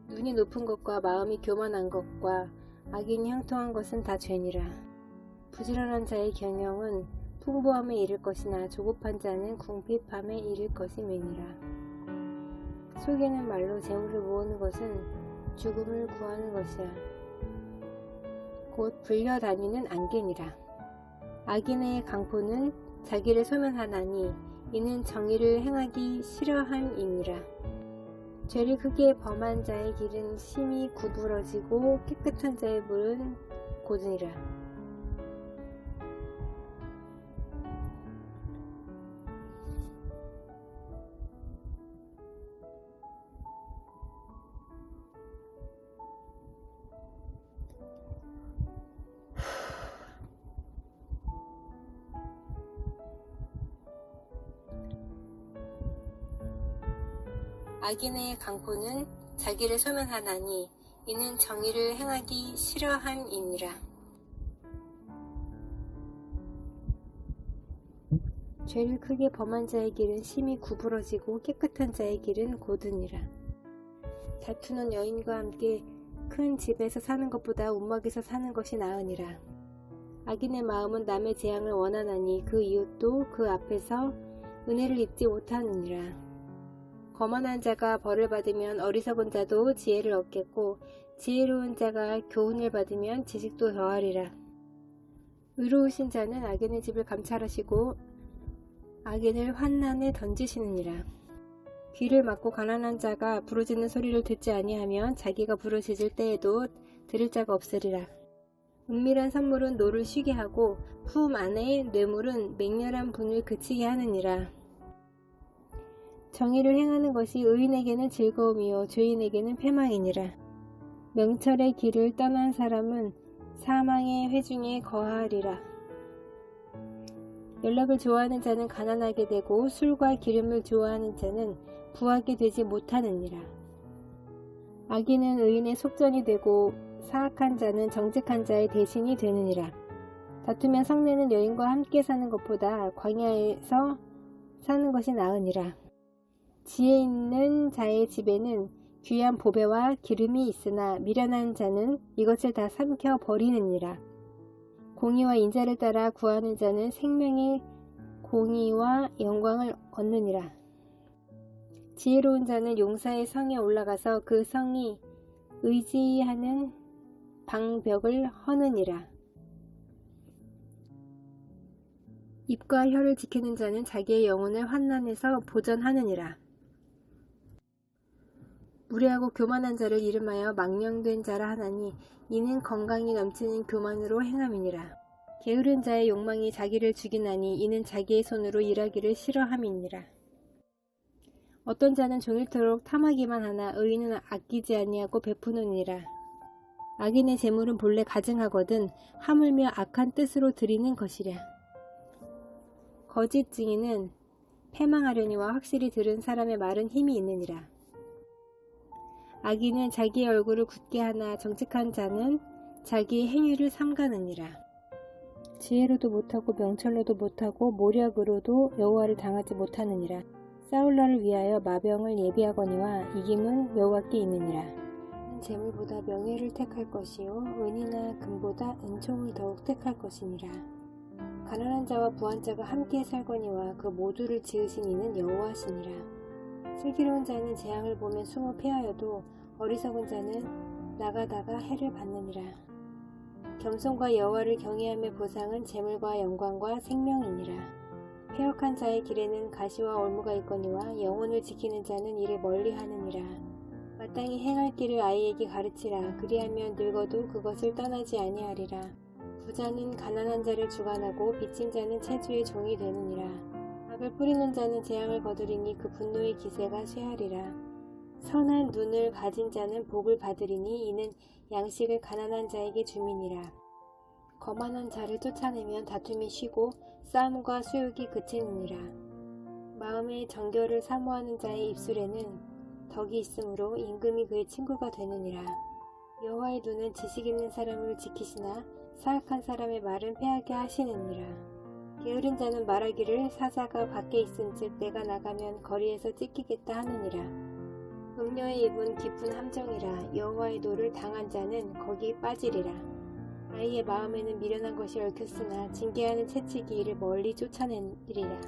Speaker 1: 눈이 높은 것과 마음이 교만한 것과 악인이 형통한 것은 다 죄니라. 부지런한 자의 경영은 풍부함에 이를 것이나 조급한 자는 궁핍함에 이를 것임이니라. 속이는 말로 재물을 모으는 것은 죽음을 구하는 것이야. 곧 불려다니는 안개니라. 악인의 강포는 자기를 소멸하나니 이는 정의를 행하기 싫어함이니라. 죄를 크게 범한 자의 길은 심히 구부러지고 깨끗한 자의 물은 고드니라. 악인의 강포는 자기를 소멸하나니 이는 정의를 행하기 싫어함이니라. 죄를 크게 범한 자의 길은 심히 구부러지고 깨끗한 자의 길은 고드니라. 다투는 여인과 함께 큰 집에서 사는 것보다 움막에서 사는 것이 나으니라. 악인의 마음은 남의 재앙을 원하나니 그 이웃도 그 앞에서 은혜를 입지 못하느니라. 거만한 자가 벌을 받으면 어리석은 자도 지혜를 얻겠고 지혜로운 자가 교훈을 받으면 지식도 더하리라. 의로우신 자는 악인의 집을 감찰하시고 악인을 환난에 던지시느니라. 귀를 막고 가난한 자가 부르짖는 소리를 듣지 아니하면 자기가 부르짖을 때에도 들을 자가 없으리라. 은밀한 선물은 노를 쉬게 하고 품 안의 뇌물은 맹렬한 분을 그치게 하느니라. 정의를 행하는 것이 의인에게는 즐거움이요 죄인에게는 패망이니라. 명철의 길을 떠난 사람은 사망의 회중에 거하리라. 연락을 좋아하는 자는 가난하게 되고 술과 기름을 좋아하는 자는 부하게 되지 못하느니라. 악인은 의인의 속전이 되고 사악한 자는 정직한 자의 대신이 되느니라. 다투면 성내는 여인과 함께 사는 것보다 광야에서 사는 것이 나으니라. 지혜 있는 자의 집에는 귀한 보배와 기름이 있으나 미련한 자는 이것을 다 삼켜 버리느니라. 공의와 인자를 따라 구하는 자는 생명의 공의와 영광을 얻느니라. 지혜로운 자는 용사의 성에 올라가서 그 성이 의지하는 방벽을 허느니라. 입과 혀를 지키는 자는 자기의 영혼을 환난에서 보전하느니라. 무례하고 교만한 자를 이름하여 망령된 자라 하나니 이는 건강이 넘치는 교만으로 행함이니라. 게으른 자의 욕망이 자기를 죽이나니 이는 자기의 손으로 일하기를 싫어함이니라. 어떤 자는 종일토록 탐하기만 하나 의인은 아끼지 아니하고 베푸느니라. 악인의 재물은 본래 가증하거든 하물며 악한 뜻으로 드리는 것이랴. 거짓 증인은 패망하려니와 확실히 들은 사람의 말은 힘이 있느니라. 악인은 자기의 얼굴을 굳게 하나 정직한 자는 자기의 행위를 삼가느니라. 지혜로도 못하고 명철로도 못하고 모략으로도 여호와를 당하지 못하느니라. 싸울 날을 위하여 마병을 예비하거니와 이김은 여호와께 있느니라. 재물보다 명예를 택할 것이요 은이나 금보다 은총을 더욱 택할 것이니라. 가난한 자와 부한 자가 함께 살거니와 그 모두를 지으신 이는 여호와시니라. 슬기로운 자는 재앙을 보면 숨어 피하여도 어리석은 자는 나가다가 해를 받느니라. 겸손과 여호와를 경외함의 보상은 재물과 영광과 생명이니라. 패역한 자의 길에는 가시와 올무가 있거니와 영혼을 지키는 자는 이를 멀리하느니라. 마땅히 행할 길을 아이에게 가르치라. 그리하면 늙어도 그것을 떠나지 아니하리라. 부자는 가난한 자를 주관하고 빚진 자는 체주의 종이 되느니라. 악을 뿌리는 자는 재앙을 거두리니 그 분노의 기세가 쇠하리라. 선한 눈을 가진 자는 복을 받으리니 이는 양식을 가난한 자에게 줌이니라. 거만한 자를 쫓아내면 다툼이 쉬고 싸움과 수욕이 그치느니라. 마음의 정결을 사모하는 자의 입술에는 덕이 있으므로 임금이 그의 친구가 되느니라. 여호와의 눈은 지식 있는 사람을 지키시나 사악한 사람의 말은 패하게 하시느니라. 게으른 자는 말하기를 사자가 밖에 있은즉 내가 나가면 거리에서 찢기겠다 하느니라. 음녀의 입은 깊은 함정이라. 여호와의 노를 당한 자는 거기 빠지리라. 아이의 마음에는 미련한 것이 얽혔으나 징계하는 채찍이 이를 멀리 쫓아내리라.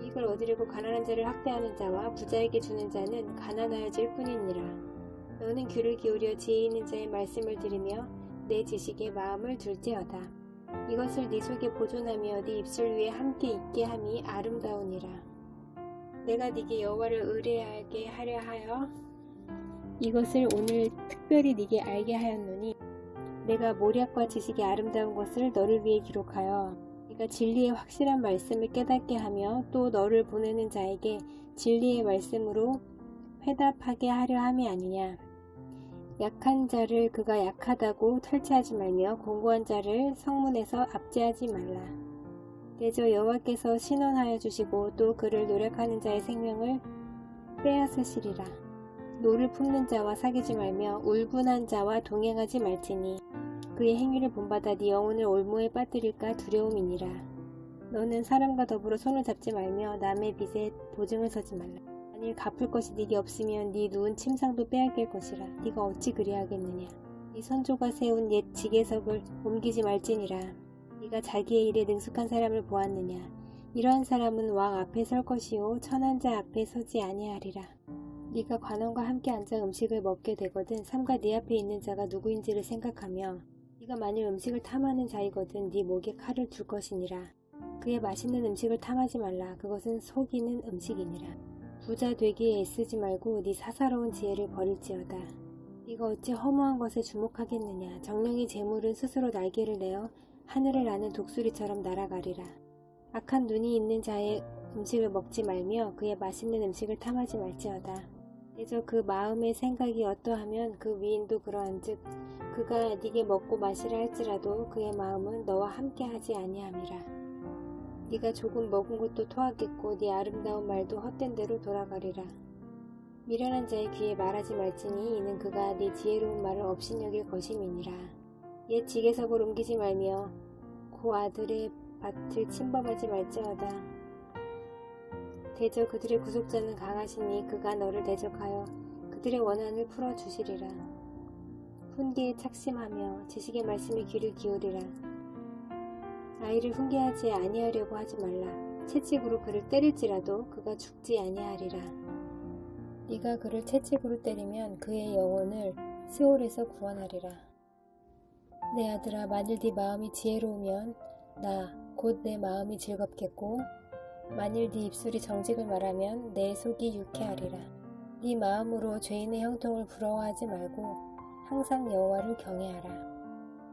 Speaker 1: 이익을 얻으려고 가난한 자를 학대하는 자와 부자에게 주는 자는 가난하여질 뿐이니라. 너는 귀를 기울여 지혜 있는 자의 말씀을 들으며 내 지식에 마음을 둘지어다. 이것을 네 속에 보존하며 네 입술 위에 함께 있게 함이 아름다우니라. 내가 네게 여호와를 의뢰하게 하려 하여 이것을 오늘 특별히 네게 알게 하였노니 내가 모략과 지식이 아름다운 것을 너를 위해 기록하여 네가 진리의 확실한 말씀을 깨닫게 하며 또 너를 보내는 자에게 진리의 말씀으로 회답하게 하려 함이 아니냐. 약한 자를 그가 약하다고 탈취하지 말며 공고한 자를 성문에서 압제하지 말라. 대저 여호와께서 신원하여 주시고 또 그를 노력하는 자의 생명을 빼앗으시리라. 노를 품는 자와 사귀지 말며 울분한 자와 동행하지 말지니 그의 행위를 본받아 네 영혼을 올무에 빠뜨릴까 두려움이니라. 너는 사람과 더불어 손을 잡지 말며 남의 빚에 보증을 서지 말라. 만일 갚을 것이 네게 없으면 네 누운 침상도 빼앗길 것이라. 네가 어찌 그리하겠느냐. 네 선조가 세운 옛 지계석을 옮기지 말지니라. 네가 자기의 일에 능숙한 사람을 보았느냐. 이러한 사람은 왕 앞에 설 것이요 천한 자 앞에 서지 아니하리라. 네가 관원과 함께 앉아 음식을 먹게 되거든 삼가 네 앞에 있는 자가 누구인지를 생각하며 네가 만일 음식을 탐하는 자이거든 네 목에 칼을 둘 것이니라. 그의 맛있는 음식을 탐하지 말라. 그것은 속이는 음식이니라. 부자 되기에 애쓰지 말고 네 사사로운 지혜를 버릴지어다. 네가 어찌 허무한 것에 주목하겠느냐. 정령의 재물은 스스로 날개를 내어 하늘을 나는 독수리처럼 날아가리라. 악한 눈이 있는 자의 음식을 먹지 말며 그의 맛있는 음식을 탐하지 말지어다. 대저 그 마음의 생각이 어떠하면 그 위인도 그러한즉 그가 네게 먹고 마시라 할지라도 그의 마음은 너와 함께하지 아니함이라. 네가 조금 먹은 것도 토하겠고 네 아름다운 말도 헛된 대로 돌아가리라. 미련한 자의 귀에 말하지 말지니 이는 그가 네 지혜로운 말을 업신여길 것임이니라. 옛 지계석을 옮기지 말며 고 아들의 밭을 침범하지 말지어다. 대저 그들의 구속자는 강하시니 그가 너를 대적하여 그들의 원한을 풀어주시리라. 훈계에 착심하며 지식의 말씀에 귀를 기울이라. 아이를 훈계하지 아니하려고 하지 말라. 채찍으로 그를 때릴지라도 그가 죽지 아니하리라. 네가 그를 채찍으로 때리면 그의 영혼을 스올에서 구원하리라. 내 아들아, 만일 네 마음이 지혜로우면 나 곧 내 마음이 즐겁겠고 만일 네 입술이 정직을 말하면 내 속이 유쾌하리라. 네 마음으로 죄인의 형통을 부러워하지 말고 항상 여호와를 경외하라.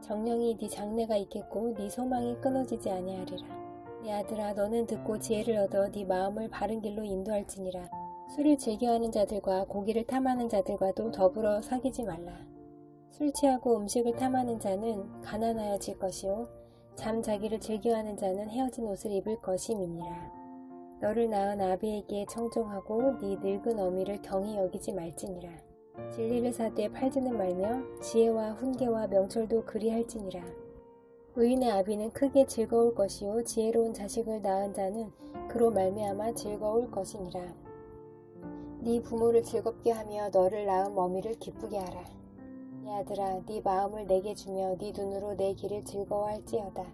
Speaker 1: 정령이 네 장래가 있겠고 네 소망이 끊어지지 아니하리라. 내 아들아, 너는 듣고 지혜를 얻어 네 마음을 바른 길로 인도할지니라. 술을 즐겨하는 자들과 고기를 탐하는 자들과도 더불어 사귀지 말라. 술 취하고 음식을 탐하는 자는 가난하여질 것이요 잠자기를 즐겨하는 자는 헤어진 옷을 입을 것임이니라. 너를 낳은 아비에게 청종하고 네 늙은 어미를 경히 여기지 말지니라. 진리를 사되 팔지는 말며 지혜와 훈계와 명철도 그리할지니라. 의인의 아비는 크게 즐거울 것이요 지혜로운 자식을 낳은 자는 그로 말미암아 즐거울 것이니라. 네 부모를 즐겁게 하며 너를 낳은 어미를 기쁘게 하라. 내 아들아, 네 마음을 내게 주며 네 눈으로 내 길을 즐거워할지어다.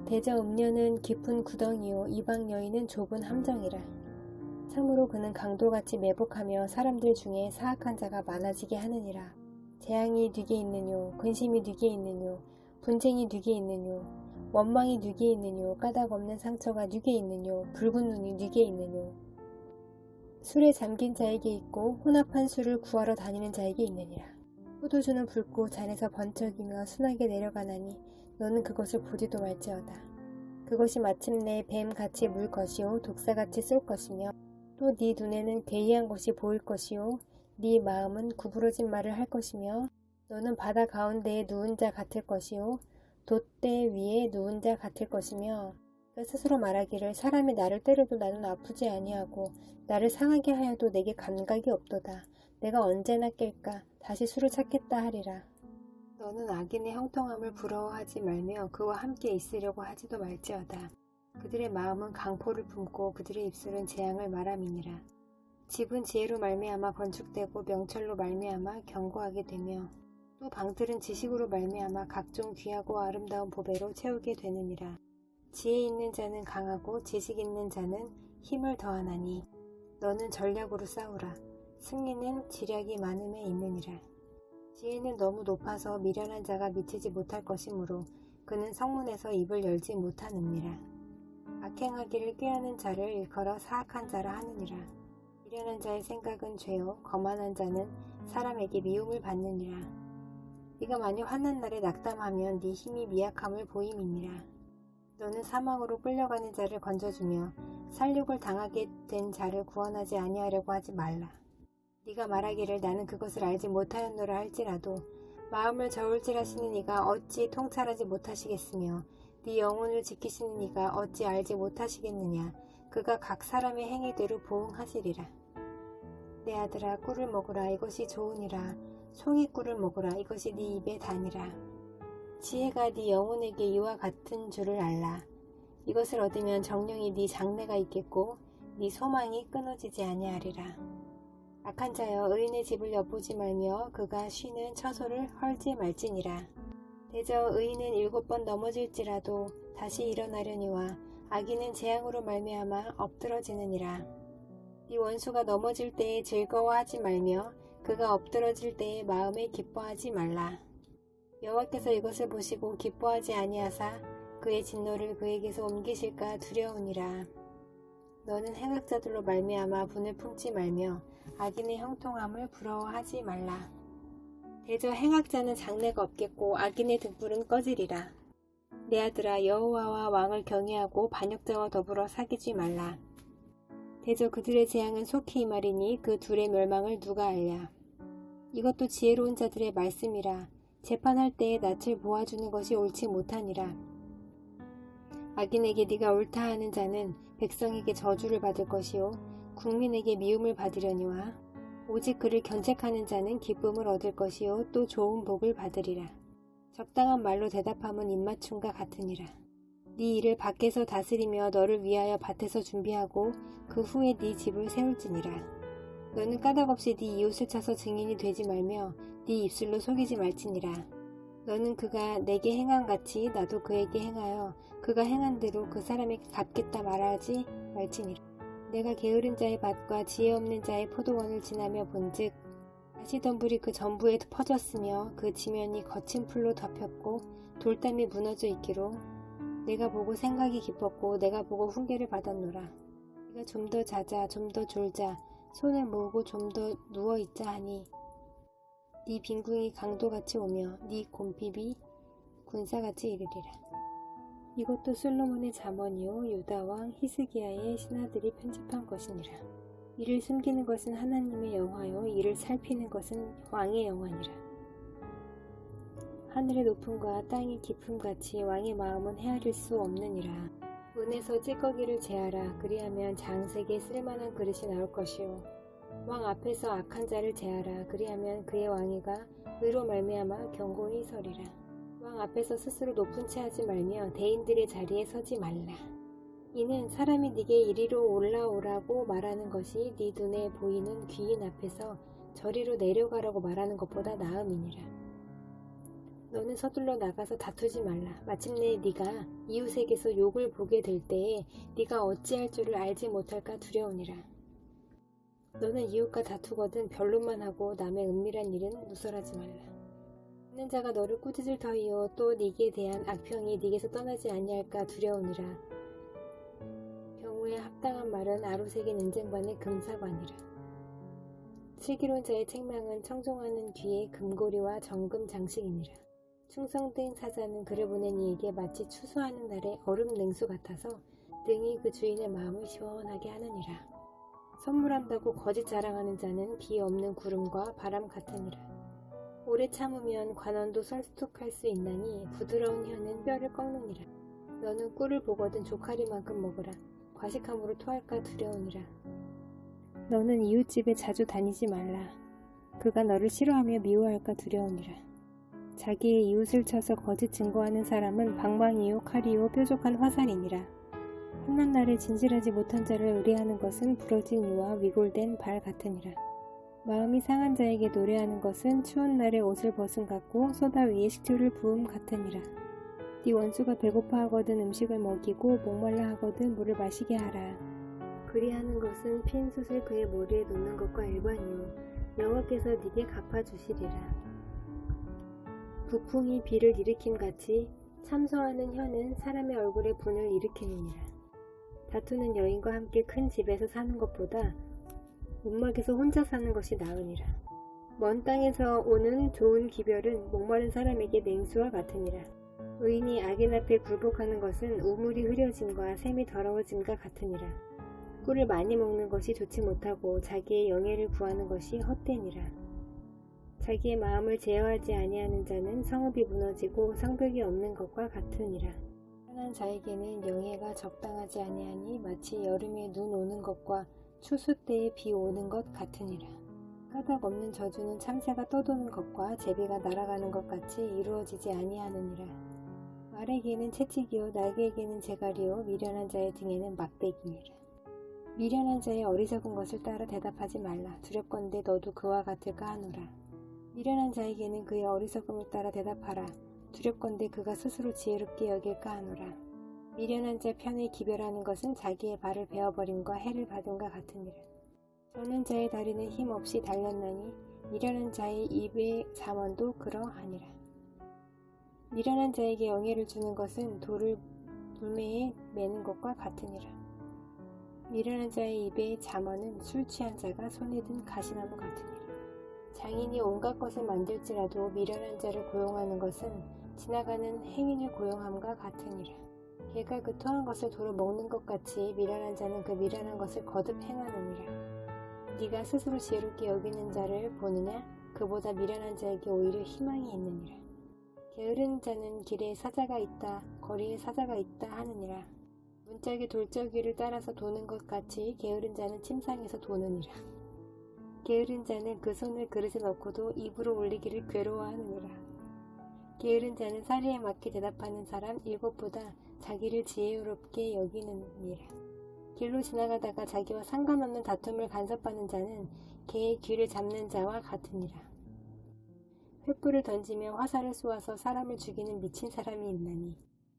Speaker 1: 대저 음녀는 깊은 구덩이요 이방 여인은 좁은 함정이라. 참으로 그는 강도같이 매복하며 사람들 중에 사악한 자가 많아지게 하느니라. 재앙이 네게 있느뇨, 근심이 네게 있느뇨, 분쟁이 네게 있느뇨, 원망이 뉘게 있느뇨. 까닭 없는 상처가 뉘게 있느뇨. 붉은 눈이 뉘게 있느뇨. 술에 잠긴 자에게 있고 혼합한 술을 구하러 다니는 자에게 있느니라. 포도주는 붉고 잔에서 번쩍이며 순하게 내려가나니 너는 그것을 보지도 말지어다. 그것이 마침내 뱀같이 물 것이요 독사같이 쏠 것이며 또 네 눈에는 괴이한 것이 보일 것이요 네 마음은 구부러진 말을 할 것이며 너는 바다 가운데에 누운 자 같을 것이요 돛대 위에 누운 자 같을 것이며 스스로 말하기를 사람이 나를 때려도 나는 아프지 아니하고 나를 상하게 하여도 내게 감각이 없도다. 내가 언제나 깰까 다시 술을 찾겠다 하리라. 너는 악인의 형통함을 부러워하지 말며 그와 함께 있으려고 하지도 말지어다. 그들의 마음은 강포를 품고 그들의 입술은 재앙을 말함이니라. 집은 지혜로 말미암아 건축되고 명철로 말미암아 견고하게 되며 또 방들은 지식으로 말미암아 각종 귀하고 아름다운 보배로 채우게 되느니라. 지혜 있는 자는 강하고 지식 있는 자는 힘을 더하나니 너는 전략으로 싸우라. 승리는 지략이 많음에 있느니라. 지혜는 너무 높아서 미련한 자가 미치지 못할 것이므로 그는 성문에서 입을 열지 못하느니라. 악행하기를 꾀하는 자를 일컬어 사악한 자라 하느니라. 미련한 자의 생각은 죄요 거만한 자는 사람에게 미움을 받느니라. 네가 만일 환난 날에 낙담하면 네 힘이 미약함을 보임이니라. 너는 사망으로 끌려가는 자를 건져주며 살육을 당하게 된 자를 구원하지 아니하려고 하지 말라. 네가 말하기를 나는 그것을 알지 못하였노라 할지라도 마음을 저울질하시는 이가 어찌 통찰하지 못하시겠으며 네 영혼을 지키시는 이가 어찌 알지 못하시겠느냐. 그가 각 사람의 행위대로 보응하시리라. 내 아들아 꿀을 먹으라 이것이 좋으니라. 송이 꿀을 먹으라 이것이 네 입에 다니라. 지혜가 네 영혼에게 이와 같은 줄을 알라. 이것을 얻으면 정령이 네 장래가 있겠고 네 소망이 끊어지지 아니하리라. 악한 자여 의인의 집을 엿보지 말며 그가 쉬는 처소를 헐지 말지니라. 대저 의인은 7번 넘어질지라도 다시 일어나려니와 악인은 재앙으로 말미암아 엎드러지느니라. 네 원수가 넘어질 때에 즐거워하지 말며 그가 엎드러질 때에 마음에 기뻐하지 말라. 여호와께서 이것을 보시고 기뻐하지 아니하사 그의 진노를 그에게서 옮기실까 두려우니라. 너는 행악자들로 말미암아 분을 품지 말며 악인의 형통함을 부러워하지 말라. 대저 행악자는 장래가 없겠고 악인의 등불은 꺼지리라. 내 아들아 여호와와 왕을 경외하고 반역자와 더불어 사귀지 말라. 대저 그들의 재앙은 속히 임하리니 그 둘의 멸망을 누가 알랴. 이것도 지혜로운 자들의 말씀이라. 재판할 때에 낯을 보아주는 것이 옳지 못하니라. 악인에게 네가 옳다 하는 자는 백성에게 저주를 받을 것이요 국민에게 미움을 받으려니와 오직 그를 견책하는 자는 기쁨을 얻을 것이요 또 좋은 복을 받으리라. 적당한 말로 대답함은 입맞춤과 같으니라. 네 일을 밖에서 다스리며 너를 위하여 밭에서 준비하고 그 후에 네 집을 세울지니라. 너는 까닭없이 네 이웃을 차서 증인이 되지 말며 네 입술로 속이지 말지니라. 너는 그가 내게 행한 같이 나도 그에게 행하여 그가 행한 대로 그 사람에게 갚겠다 말하지 말지니라. 내가 게으른 자의 밭과 지혜 없는 자의 포도원을 지나며 본즉 가시덤불이 그 전부에 퍼졌으며 그 지면이 거친 풀로 덮였고 돌담이 무너져 있기로 내가 보고 생각이 깊었고 내가 보고 훈계를 받았노라. 네가 좀 더 자자 좀 더 졸자 손을 모으고 좀 더 누워있자 하니 네 빈궁이 강도같이 오며 네 곰핍이 군사같이 이르리라. 이것도 솔로몬의 잠언이요 유다왕 히스기야의 신하들이 편집한 것이니라. 이를 숨기는 것은 하나님의 영화요 이를 살피는 것은 왕의 영화니라. 하늘의 높음과 땅의 깊음같이 왕의 마음은 헤아릴 수 없느니라. 은에서 찌꺼기를 제하라. 그리하면 장색에 쓸만한 그릇이 나올 것이요 왕 앞에서 악한 자를 제하라. 그리하면 그의 왕위가 의로 말미암아 견고히 서리라. 왕 앞에서 스스로 높은 채 하지 말며 대인들의 자리에 서지 말라. 이는 사람이 네게 이리로 올라오라고 말하는 것이 네 눈에 보이는 귀인 앞에서 저리로 내려가라고 말하는 것보다 나음이니라. 너는 서둘러 나가서 다투지 말라. 마침내 네가 이웃에게서 욕을 보게 될 때에 네가 어찌할 줄을 알지 못할까 두려우니라. 너는 이웃과 다투거든 변론만 하고 남의 은밀한 일은 누설하지 말라. 너는 자가 너를 꾸짖을 터이요 또 네게 대한 악평이 네게서 떠나지 아니할까 두려우니라. 경우에 합당한 말은 아로새긴 은쟁반의 금사관이라. 슬기로운 자의 책망은 청종하는 귀의 금고리와 정금 장식이니라. 충성된 사자는 그를 보낸 이에게 마치 추수하는 날의 얼음 냉수 같아서 등이 그 주인의 마음을 시원하게 하느니라. 선물한다고 거짓 자랑하는 자는 비 없는 구름과 바람 같으니라. 오래 참으면 관원도 설득할 수 있나니 부드러운 혀는 뼈를 꺾느니라. 너는 꿀을 보거든 조카리만큼 먹으라. 과식함으로 토할까 두려우니라. 너는 이웃집에 자주 다니지 말라. 그가 너를 싫어하며 미워할까 두려우니라. 자기의 이웃을 쳐서 거짓 증거하는 사람은 방망이요 칼이요 뾰족한 화살이니라. 환난 날에 진실하지 못한 자를 의뢰하는 것은 부러진 이와 위골된 발 같으니라. 마음이 상한 자에게 노래하는 것은 추운 날에 옷을 벗음 같고 소다 위에 식초를 부음 같으니라. 네 원수가 배고파 하거든 음식을 먹이고 목말라 하거든 물을 마시게 하라. 그리하는 것은 핀 숯을 그의 머리에 놓는 것과 일반이요 여호와께서 네게 갚아주시리라. 북풍이 비를 일으킴같이 참소하는 혀는 사람의 얼굴에 분을 일으키느니라. 다투는 여인과 함께 큰 집에서 사는 것보다 움막에서 혼자 사는 것이 나으니라. 먼 땅에서 오는 좋은 기별은 목마른 사람에게 냉수와 같으니라. 의인이 악인 앞에 굴복하는 것은 우물이 흐려짐과 샘이 더러워짐과 같으니라. 꿀을 많이 먹는 것이 좋지 못하고 자기의 영예를 구하는 것이 헛되니라. 자기의 마음을 제어하지 아니하는 자는 성읍이 무너지고 성벽이 없는 것과 같으니라. 편한 자에게는 영예가 적당하지 아니하니 마치 여름에 눈 오는 것과 추수 때에 비 오는 것 같으니라. 까닭 없는 저주는 참새가 떠도는 것과 제비가 날아가는 것 같이 이루어지지 아니하느니라. 말에게는 채찍이요 날개에게는 재갈이요 미련한 자의 등에는 막대기니라. 미련한 자의 어리석은 것을 따라 대답하지 말라. 두렵건대 너도 그와 같을까 하노라. 미련한 자에게는 그의 어리석음을 따라 대답하라. 두렵건대 그가 스스로 지혜롭게 여길까 하노라. 미련한 자 편에 기별하는 것은 자기의 발을 베어버림과 해를 받음과 같으니라. 저는 자의 다리는 힘없이 달렸나니 미련한 자의 입의 잠언도 그러하니라. 미련한 자에게 영예를 주는 것은 돌을 불매에 매는 것과 같으니라. 미련한 자의 입의 잠언은 술 취한 자가 손에 든 가시나무 같으니라. 장인이 온갖 것을 만들지라도 미련한 자를 고용하는 것은 지나가는 행인을 고용함과 같으니라. 개가 그 토한 것을 도로 먹는 것 같이 미련한 자는 그 미련한 것을 거듭 행하느니라. 네가 스스로 지혜롭게 여기는 자를 보느냐? 그보다 미련한 자에게 오히려 희망이 있느니라. 게으른 자는 길에 사자가 있다, 거리에 사자가 있다 하느니라. 문짝의 돌적이를 따라서 도는 것 같이 게으른 자는 침상에서 도느니라. 게으른 자는 그 손을 그릇에 넣고도 입으로 올리기를 괴로워하느니라. 게으른 자는 사리에 맞게 대답하는 사람 7보다 자기를 지혜롭게 여기느니라. 길로 지나가다가 자기와 상관없는 다툼을 간섭하는 자는 개의 귀를 잡는 자와 같으니라. 횃불을 던지며 화살을 쏘아서 사람을 죽이는 미친 사람이 있나니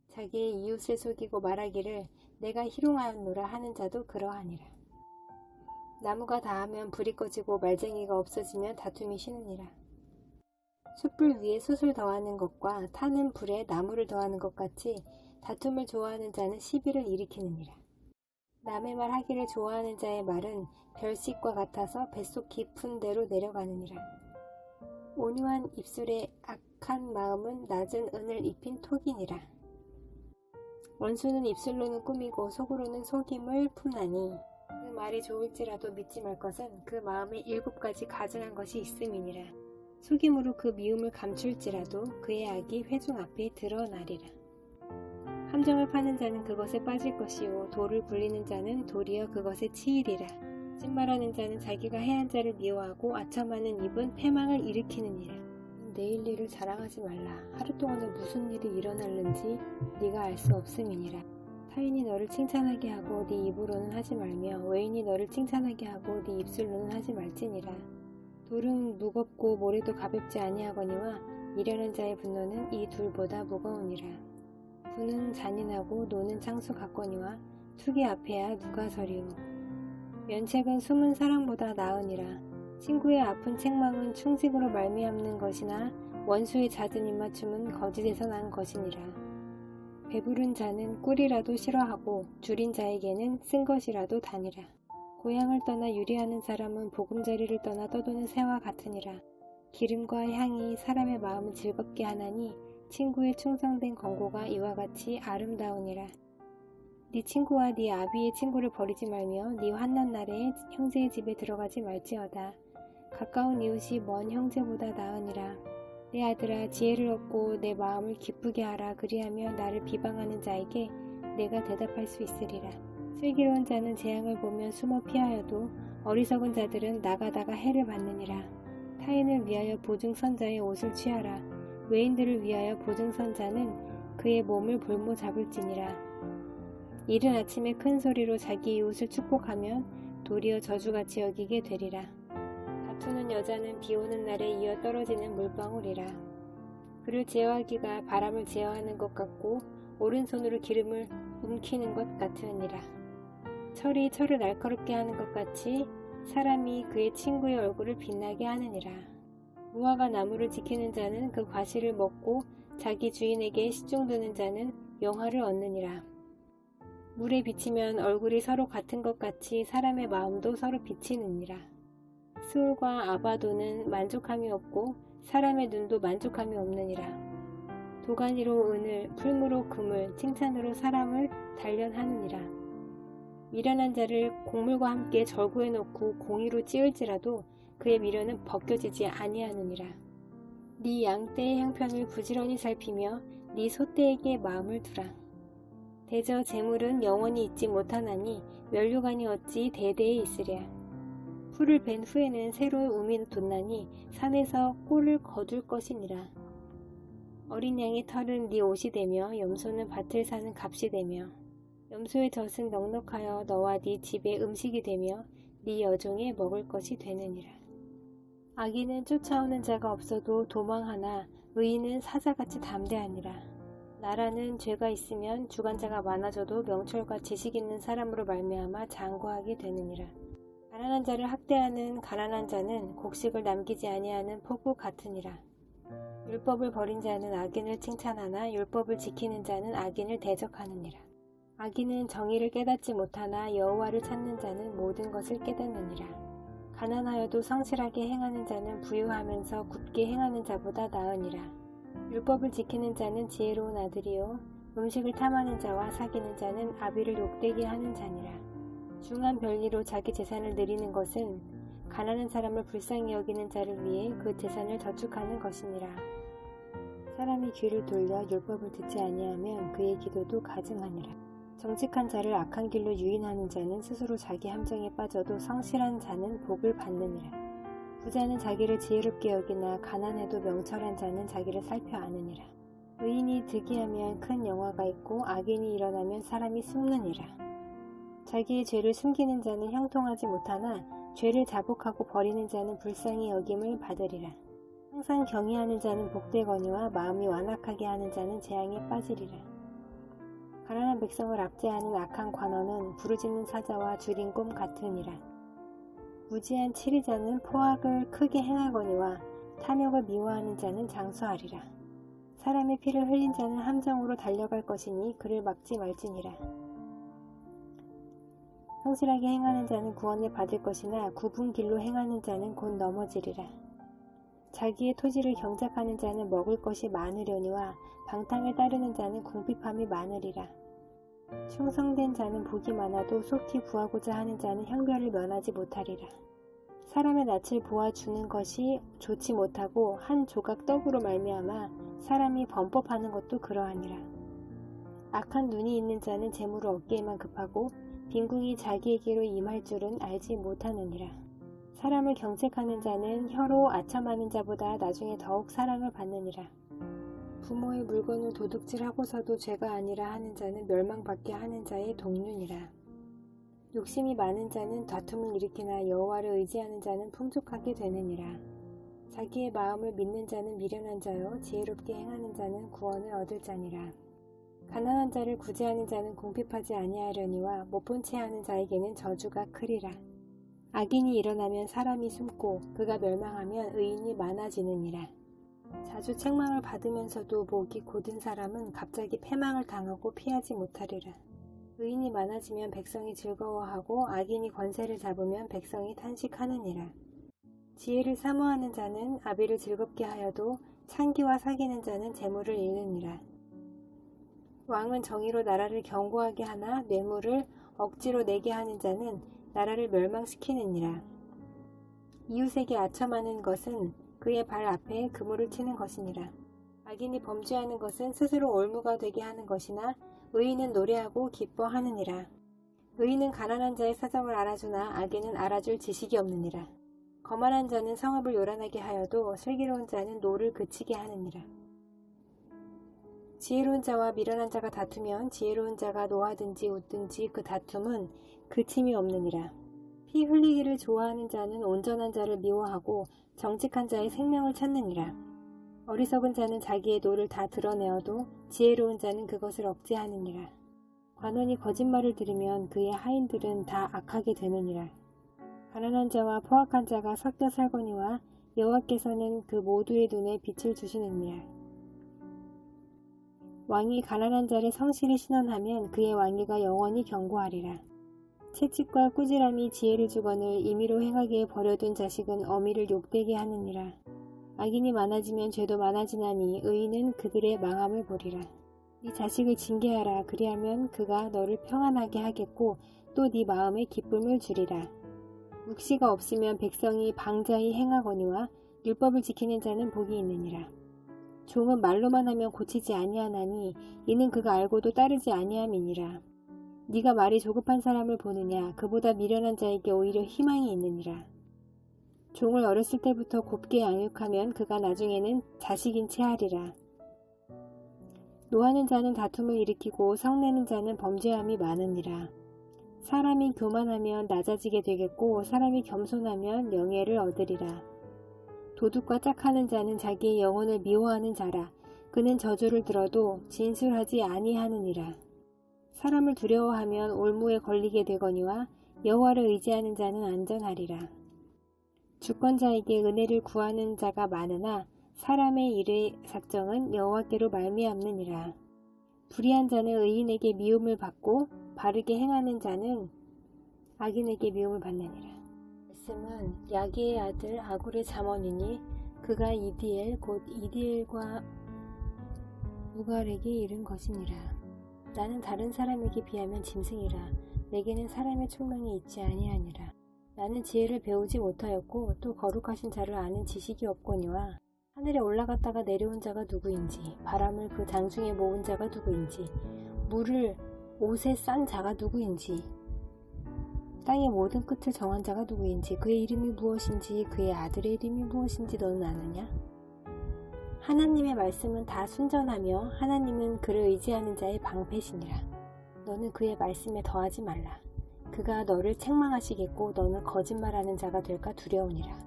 Speaker 1: 자기의 이웃을 속이고 말하기를 내가 희롱하였노라 하는 자도 그러하니라. 나무가 다하면 불이 꺼지고 말쟁이가 없어지면 다툼이 쉬느니라. 숯불 위에 숯을 더하는 것과 타는 불에 나무를 더하는 것 같이 다툼을 좋아하는 자는 시비를 일으키느니라. 남의 말 하기를 좋아하는 자의 말은 별식과 같아서 뱃속 깊은 데로 내려가느니라. 온유한 입술에 악한 마음은 낮은 은을 입힌 톡이니라. 원수는 입술로는 꾸미고 속으로는 속임을 품나니 그 말이 좋을지라도 믿지 말 것은 그 마음에 7가지 가증한 것이 있음이니라. 속임으로 그 미움을 감출지라도 그의 악이 회중 앞에 드러나리라. 함정을 파는 자는 그것에 빠질 것이요 돌을 굴리는 자는 도리어 그것에 치이리라. 찐말하는 자는 자기가 해한 자를 미워하고 아첨하는 입은 패망을 일으키느니라. 내일 일을 자랑하지 말라. 하루 동안에 무슨 일이 일어날는지 네가 알 수 없음이니라. 타인이 너를 칭찬하게 하고 네 입으로는 하지 말며 외인이 너를 칭찬하게 하고 네 입술로는 하지 말지니라. 돌은 무겁고 모래도 가볍지 아니하거니와 미련한 자의 분노는 이 둘보다 무거우니라. 부는 잔인하고 노는 창수 같거니와 투기 앞에야 누가 서리오. 면책은 숨은 사랑보다 나으니라. 친구의 아픈 책망은 충직으로 말미암는 것이나 원수의 잦은 입맞춤은 거짓에서 난 것이니라. 배부른 자는 꿀이라도 싫어하고 줄인 자에게는 쓴 것이라도 다니라. 고향을 떠나 유리하는 사람은 보금자리를 떠나 떠도는 새와 같으니라. 기름과 향이 사람의 마음을 즐겁게 하나니 친구의 충성된 권고가 이와 같이 아름다우니라. 네 친구와 네 아비의 친구를 버리지 말며 네 환난 날에 형제의 집에 들어가지 말지어다. 가까운 이웃이 먼 형제보다 나으니라. 내 아들아, 지혜를 얻고 내 마음을 기쁘게 하라. 그리하며 나를 비방하는 자에게 내가 대답할 수 있으리라. 슬기로운 자는 재앙을 보면 숨어 피하여도 어리석은 자들은 나가다가 해를 받느니라. 타인을 위하여 보증선자의 옷을 취하라. 외인들을 위하여 보증선자는 그의 몸을 볼모 잡을지니라. 이른 아침에 큰 소리로 자기 이웃을 축복하면 도리어 저주같이 여기게 되리라. 다투는 여자는 비 오는 날에 이어 떨어지는 물방울이라. 그를 제어하기가 바람을 제어하는 것 같고 오른손으로 기름을 움키는 것 같으니라. 철이 철을 날카롭게 하는 것 같이 사람이 그의 친구의 얼굴을 빛나게 하느니라. 무화과 나무를 지키는 자는 그 과실을 먹고 자기 주인에게 시중드는 자는 영화를 얻느니라. 물에 비치면 얼굴이 서로 같은 것 같이 사람의 마음도 서로 비치느니라. 스울과 아바도는 만족함이 없고 사람의 눈도 만족함이 없느니라. 도가니로 은을, 풀무로 금을, 칭찬으로 사람을 단련하느니라. 미련한 자를 곡물과 함께 절구해 놓고 공의로 찌을지라도 그의 미련은 벗겨지지 아니하느니라. 네 양떼의 형편을 부지런히 살피며 네 소떼에게 마음을 두라. 대저 재물은 영원히 있지 못하나니 면류관이 어찌 대대에 있으랴. 풀을 벤 후에는 새로운 우미 돋나니 산에서 꿀을 거둘 것이니라. 어린 양의 털은 네 옷이 되며 염소는 밭을 사는 값이 되며 염소의 젖은 넉넉하여 너와 네 집의 음식이 되며 네 여종의 먹을 것이 되느니라. 악인은 쫓아오는 자가 없어도 도망하나 의인은 사자같이 담대하니라. 나라는 죄가 있으면 주관자가 많아져도 명철과 지식 있는 사람으로 말미암아 장구하게 되느니라. 가난한 자를 학대하는 가난한 자는 곡식을 남기지 아니하는 폭우 같으니라. 율법을 버린 자는 악인을 칭찬하나 율법을 지키는 자는 악인을 대적하느니라. 악인은 정의를 깨닫지 못하나 여호와를 찾는 자는 모든 것을 깨닫느니라. 가난하여도 성실하게 행하는 자는 부유하면서 굳게 행하는 자보다 나으니라. 율법을 지키는 자는 지혜로운 아들이요 음식을 탐하는 자와 사귀는 자는 아비를 욕되게 하는 자니라. 중한 별리로 자기 재산을 늘리는 것은 가난한 사람을 불쌍히 여기는 자를 위해 그 재산을 저축하는 것이니라. 사람이 귀를 돌려 율법을 듣지 아니하면 그의 기도도 가증하니라. 정직한 자를 악한 길로 유인하는 자는 스스로 자기 함정에 빠져도 성실한 자는 복을 받느니라. 부자는 자기를 지혜롭게 여기나 가난해도 명철한 자는 자기를 살펴 아느니라. 의인이 득이하면 큰 영화가 있고 악인이 일어나면 사람이 숨느니라. 자기의 죄를 숨기는 자는 형통하지 못하나 죄를 자복하고 버리는 자는 불쌍히 여김을 받으리라. 항상 경외하는 자는 복되거니와 마음이 완악하게 하는 자는 재앙에 빠지리라. 가난한 백성을 압제하는 악한 관원은 부르짖는 사자와 줄인 곰 같으니라. 무지한 치리자는 포악을 크게 행하거니와 탐욕을 미워하는 자는 장수하리라. 사람의 피를 흘린 자는 함정으로 달려갈 것이니 그를 막지 말지니라. 성실하게 행하는 자는 구원을 받을 것이나 굽은 길로 행하는 자는 곧 넘어지리라. 자기의 토지를 경작하는 자는 먹을 것이 많으려니와 방탕을 따르는 자는 궁핍함이 많으리라. 충성된 자는 복이 많아도 속히 구하고자 하는 자는 형별을 면하지 못하리라. 사람의 낯을 보아주는 것이 좋지 못하고 한 조각 떡으로 말미암아 사람이 범법하는 것도 그러하니라. 악한 눈이 있는 자는 재물을 얻기에만 급하고 빈궁이 자기에게로 임할 줄은 알지 못하느니라. 사람을 경책하는 자는 혀로 아첨하는 자보다 나중에 더욱 사랑을 받느니라. 부모의 물건을 도둑질하고서도 죄가 아니라 하는 자는 멸망받게 하는 자의 동류니라. 욕심이 많은 자는 다툼을 일으키나 여호와를 의지하는 자는 풍족하게 되느니라. 자기의 마음을 믿는 자는 미련한 자요 지혜롭게 행하는 자는 구원을 얻을 자니라. 가난한 자를 구제하는 자는 궁핍하지 아니하려니와 못본 채 하는 자에게는 저주가 크리라. 악인이 일어나면 사람이 숨고 그가 멸망하면 의인이 많아지느니라. 자주 책망을 받으면서도 목이 곧은 사람은 갑자기 패망을 당하고 피하지 못하리라. 의인이 많아지면 백성이 즐거워하고 악인이 권세를 잡으면 백성이 탄식하느니라. 지혜를 사모하는 자는 아비를 즐겁게 하여도 창기와 사귀는 자는 재물을 잃느니라. 왕은 정의로 나라를 견고하게 하나 뇌물을 억지로 내게 하는 자는 나라를 멸망시키느니라. 이웃에게 아첨하는 것은 그의 발 앞에 그물을 치는 것이니라. 악인이 범죄하는 것은 스스로 올무가 되게 하는 것이나 의인은 노래하고 기뻐하느니라. 의인은 가난한 자의 사정을 알아주나 악인은 알아줄 지식이 없느니라. 거만한 자는 성읍을 요란하게 하여도 슬기로운 자는 노를 그치게 하느니라. 지혜로운 자와 미련한 자가 다투면 지혜로운 자가 노하든지 웃든지 그 다툼은 그침이 없느니라. 피 흘리기를 좋아하는 자는 온전한 자를 미워하고 정직한 자의 생명을 찾느니라. 어리석은 자는 자기의 노를 다 드러내어도 지혜로운 자는 그것을 억제하느니라. 관원이 거짓말을 들으면 그의 하인들은 다 악하게 되느니라. 가난한 자와 포악한 자가 섞여 살거니와 여호와께서는 그 모두의 눈에 빛을 주시느니라. 왕이 가난한 자를 성실히 신원하면 그의 왕위가 영원히 견고하리라. 채찍과 꾸지람이 지혜를 주거늘 임의로 행하기에 버려둔 자식은 어미를 욕되게 하느니라. 악인이 많아지면 죄도 많아지나니 의인은 그들의 망함을 보리라. 네 자식을 징계하라. 그리하면 그가 너를 평안하게 하겠고 또 네 마음에 기쁨을 주리라. 묵시가 없으면 백성이 방자히 행하거니와 율법을 지키는 자는 복이 있느니라. 종은 말로만 하면 고치지 아니하나니 이는 그가 알고도 따르지 아니함이니라. 네가 말이 조급한 사람을 보느냐? 그보다 미련한 자에게 오히려 희망이 있느니라. 종을 어렸을 때부터 곱게 양육하면 그가 나중에는 자식인 채 하리라. 노하는 자는 다툼을 일으키고 성내는 자는 범죄함이 많으니라. 사람이 교만하면 낮아지게 되겠고 사람이 겸손하면 명예를 얻으리라. 도둑과 짝하는 자는 자기의 영혼을 미워하는 자라. 그는 저주를 들어도 진술하지 아니하느니라. 사람을 두려워하면 올무에 걸리게 되거니와 여호와를 의지하는 자는 안전하리라. 주권자에게 은혜를 구하는 자가 많으나 사람의 일의 작정은 여호와께로 말미암느니라. 불의한 자는 의인에게 미움을 받고 바르게 행하는 자는 악인에게 미움을 받느니라. 말씀은 야기의 아들 아굴의 잠언이니 그가 이디엘 곧 이디엘과 무갈에게 이른 것이니라. 나는 다른 사람에게 비하면 짐승이라. 내게는 사람의 총명이 있지 아니하니라. 나는 지혜를 배우지 못하였고 또 거룩하신 자를 아는 지식이 없거니와 하늘에 올라갔다가 내려온 자가 누구인지 바람을 그 장중에 모은 자가 누구인지 물을 옷에 싼 자가 누구인지 땅의 모든 끝을 정한 자가 누구인지 그의 이름이 무엇인지 그의 아들의 이름이 무엇인지 너는 아느냐? 하나님의 말씀은 다 순전하며 하나님은 그를 의지하는 자의 방패시니라. 너는 그의 말씀에 더하지 말라. 그가 너를 책망하시겠고 너는 거짓말하는 자가 될까 두려우니라.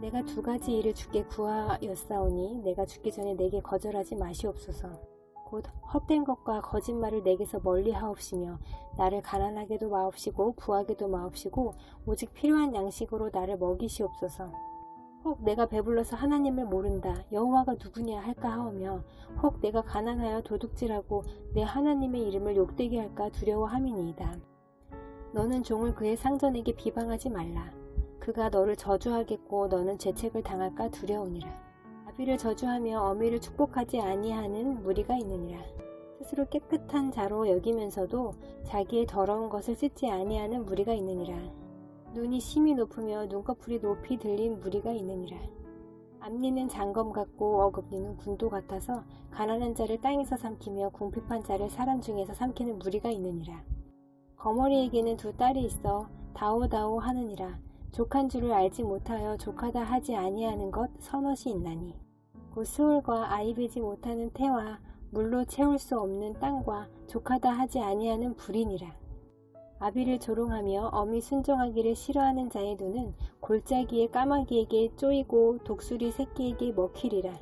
Speaker 1: 내가 두 가지 일을 주께 구하였사오니 내가 죽기 전에 내게 거절하지 마시옵소서. 곧 헛된 것과 거짓말을 내게서 멀리 하옵시며 나를 가난하게도 마옵시고 부하게도 마옵시고 오직 필요한 양식으로 나를 먹이시옵소서. 혹 내가 배불러서 하나님을 모른다 여호와가 누구냐 할까 하오며 혹 내가 가난하여 도둑질하고 내 하나님의 이름을 욕되게 할까 두려워함이니이다. 너는 종을 그의 상전에게 비방하지 말라. 그가 너를 저주하겠고 너는 죄책을 당할까 두려우니라. 아비를 저주하며 어미를 축복하지 아니하는 무리가 있느니라. 스스로 깨끗한 자로 여기면서도 자기의 더러운 것을 씻지 아니하는 무리가 있느니라. 눈이 심히 높으며 눈꺼풀이 높이 들린 무리가 있느니라. 앞니는 장검 같고 어금니는 군도 같아서 가난한 자를 땅에서 삼키며 궁핍한 자를 사람 중에서 삼키는 무리가 있느니라. 거머리에게는 두 딸이 있어 다오다오 하느니라. 족한 줄을 알지 못하여 족하다 하지 아니하는 것 서넛이 있나니 곧 스올과 아이 베지 못하는 태와 물로 채울 수 없는 땅과 족하다 하지 아니하는 불이니라. 아비를 조롱하며 어미 순종하기를 싫어하는 자의 눈은 골짜기의 까마귀에게 쪼이고 독수리 새끼에게 먹히리라.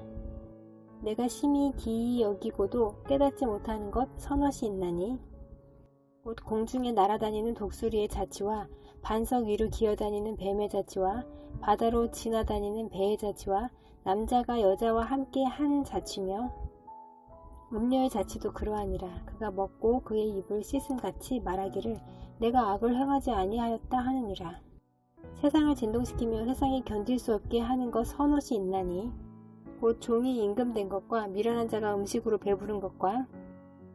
Speaker 1: 내가 심히 기이 여기고도 깨닫지 못하는 것 서넛이 있나니 곧 공중에 날아다니는 독수리의 자치와 반석 위로 기어다니는 뱀의 자치와 바다로 지나다니는 배의 자치와 남자가 여자와 함께 한 자취며 음녀의 자취도 그러하니라. 그가 먹고 그의 입을 씻음같이 말하기를 내가 악을 행하지 아니하였다 하느니라. 세상을 진동시키며 세상이 견딜 수 없게 하는 것 선옷이 있나니 곧 종이 임금된 것과 미련한 자가 음식으로 배부른 것과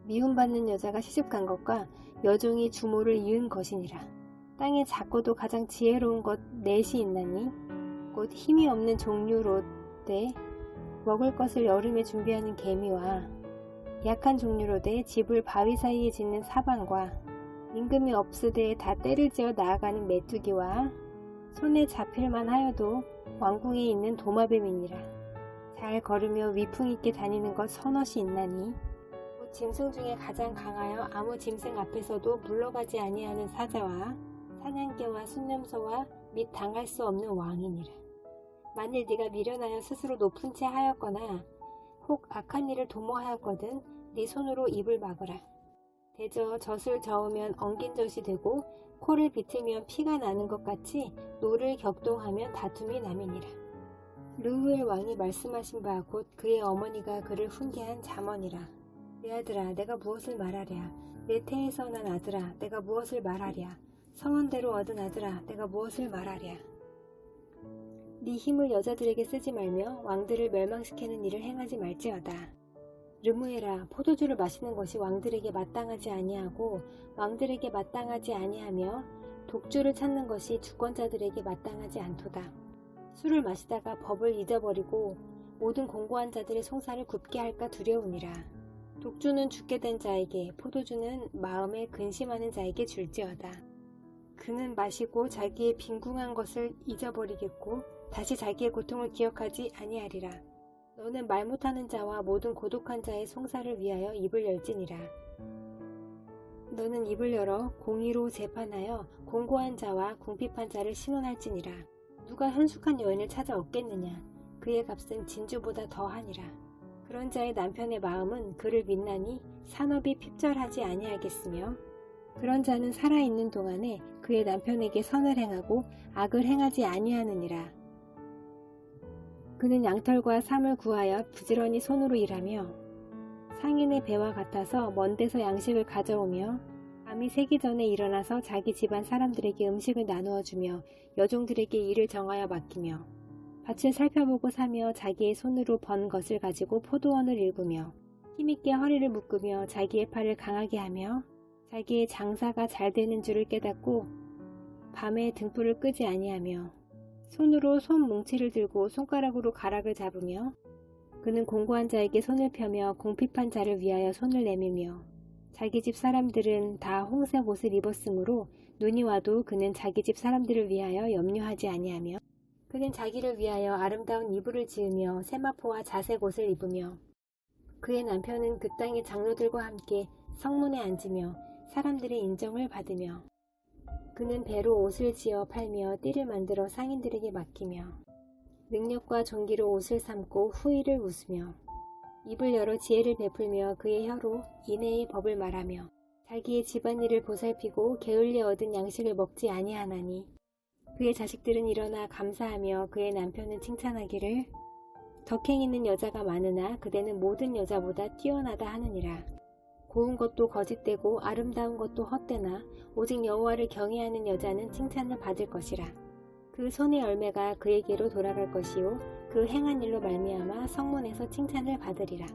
Speaker 1: 미움받는 여자가 시집간 것과 여종이 주모를 이은 것이니라. 땅에 작고도 가장 지혜로운 것 넷이 있나니 곧 힘이 없는 종류로되 먹을 것을 여름에 준비하는 개미와 약한 종류로되 집을 바위 사이에 짓는 사방과 임금이 없으되 다 때를 지어 나아가는 메뚜기와 손에 잡힐만 하여도 왕궁에 있는 도마뱀이니라. 잘 걸으며 위풍 있게 다니는 것 선옷이 있나니 곧 짐승 중에 가장 강하여 아무 짐승 앞에서도 물러가지 아니하는 사자와 사냥개와 순념소와 및 당할 수 없는 왕이니라. 만일 네가 미련하여 스스로 높은 채 하였거나 혹 악한 일을 도모하였거든 네 손으로 입을 막으라. 대저 젖을 저으면 엉긴 젖이 되고 코를 비틀면 피가 나는 것 같이 노를 격동하면 다툼이 남이니라. 르후엘 왕이 말씀하신 바 곧 그의 어머니가 그를 훈계한 잠언이라. 내 아들아 내가 무엇을 말하랴. 내 태에서 난 아들아 내가 무엇을 말하랴. 성원대로 얻은 아들아 내가 무엇을 말하랴. 네 힘을 여자들에게 쓰지 말며 왕들을 멸망시키는 일을 행하지 말지어다. 르무엘아 포도주를 마시는 것이 왕들에게 마땅하지 아니하고 왕들에게 마땅하지 아니하며 독주를 찾는 것이 주권자들에게 마땅하지 않도다. 술을 마시다가 법을 잊어버리고 모든 공고한 자들의 송사를 굽게 할까 두려우니라. 독주는 죽게 된 자에게 포도주는 마음에 근심하는 자에게 줄지어다. 그는 마시고 자기의 빈궁한 것을 잊어버리겠고 다시 자기의 고통을 기억하지 아니하리라. 너는 말 못하는 자와 모든 고독한 자의 송사를 위하여 입을 열지니라. 너는 입을 열어 공의로 재판하여 공고한 자와 궁핍한 자를 신원할지니라. 누가 현숙한 여인을 찾아 얻겠느냐. 그의 값은 진주보다 더하니라. 그런 자의 남편의 마음은 그를 믿나니 산업이 핍절하지 아니하겠으며 그런 자는 살아있는 동안에 그의 남편에게 선을 행하고 악을 행하지 아니하느니라. 그는 양털과 삼을 구하여 부지런히 손으로 일하며 상인의 배와 같아서 먼 데서 양식을 가져오며 밤이 새기 전에 일어나서 자기 집안 사람들에게 음식을 나누어 주며 여종들에게 일을 정하여 맡기며 밭을 살펴보고 사며 자기의 손으로 번 것을 가지고 포도원을 일구며 힘있게 허리를 묶으며 자기의 팔을 강하게 하며 자기의 장사가 잘 되는 줄을 깨닫고 밤에 등불을 끄지 아니하며 손으로 손 뭉치를 들고 손가락으로 가락을 잡으며 그는 공고한 자에게 손을 펴며 궁핍한 자를 위하여 손을 내밀며 자기 집 사람들은 다 홍색 옷을 입었으므로 눈이 와도 그는 자기 집 사람들을 위하여 염려하지 아니하며 그는 자기를 위하여 아름다운 이불을 지으며 세마포와 자색 옷을 입으며 그의 남편은 그 땅의 장로들과 함께 성문에 앉으며 사람들의 인정을 받으며 그는 배로 옷을 지어 팔며 띠를 만들어 상인들에게 맡기며 능력과 존귀로 옷을 삼고 후의를 웃으며 입을 열어 지혜를 베풀며 그의 혀로 인애의 법을 말하며 자기의 집안일을 보살피고 게을리 얻은 양식을 먹지 아니하나니 그의 자식들은 일어나 감사하며 그의 남편은 칭찬하기를 덕행 있는 여자가 많으나 그대는 모든 여자보다 뛰어나다 하느니라. 고운 것도 거짓되고 아름다운 것도 헛되나 오직 여호와를 경외하는 여자는 칭찬을 받을 것이라. 그 손의 열매가 그에게로 돌아갈 것이요 그 행한 일로 말미암아 성문에서 칭찬을 받으리라.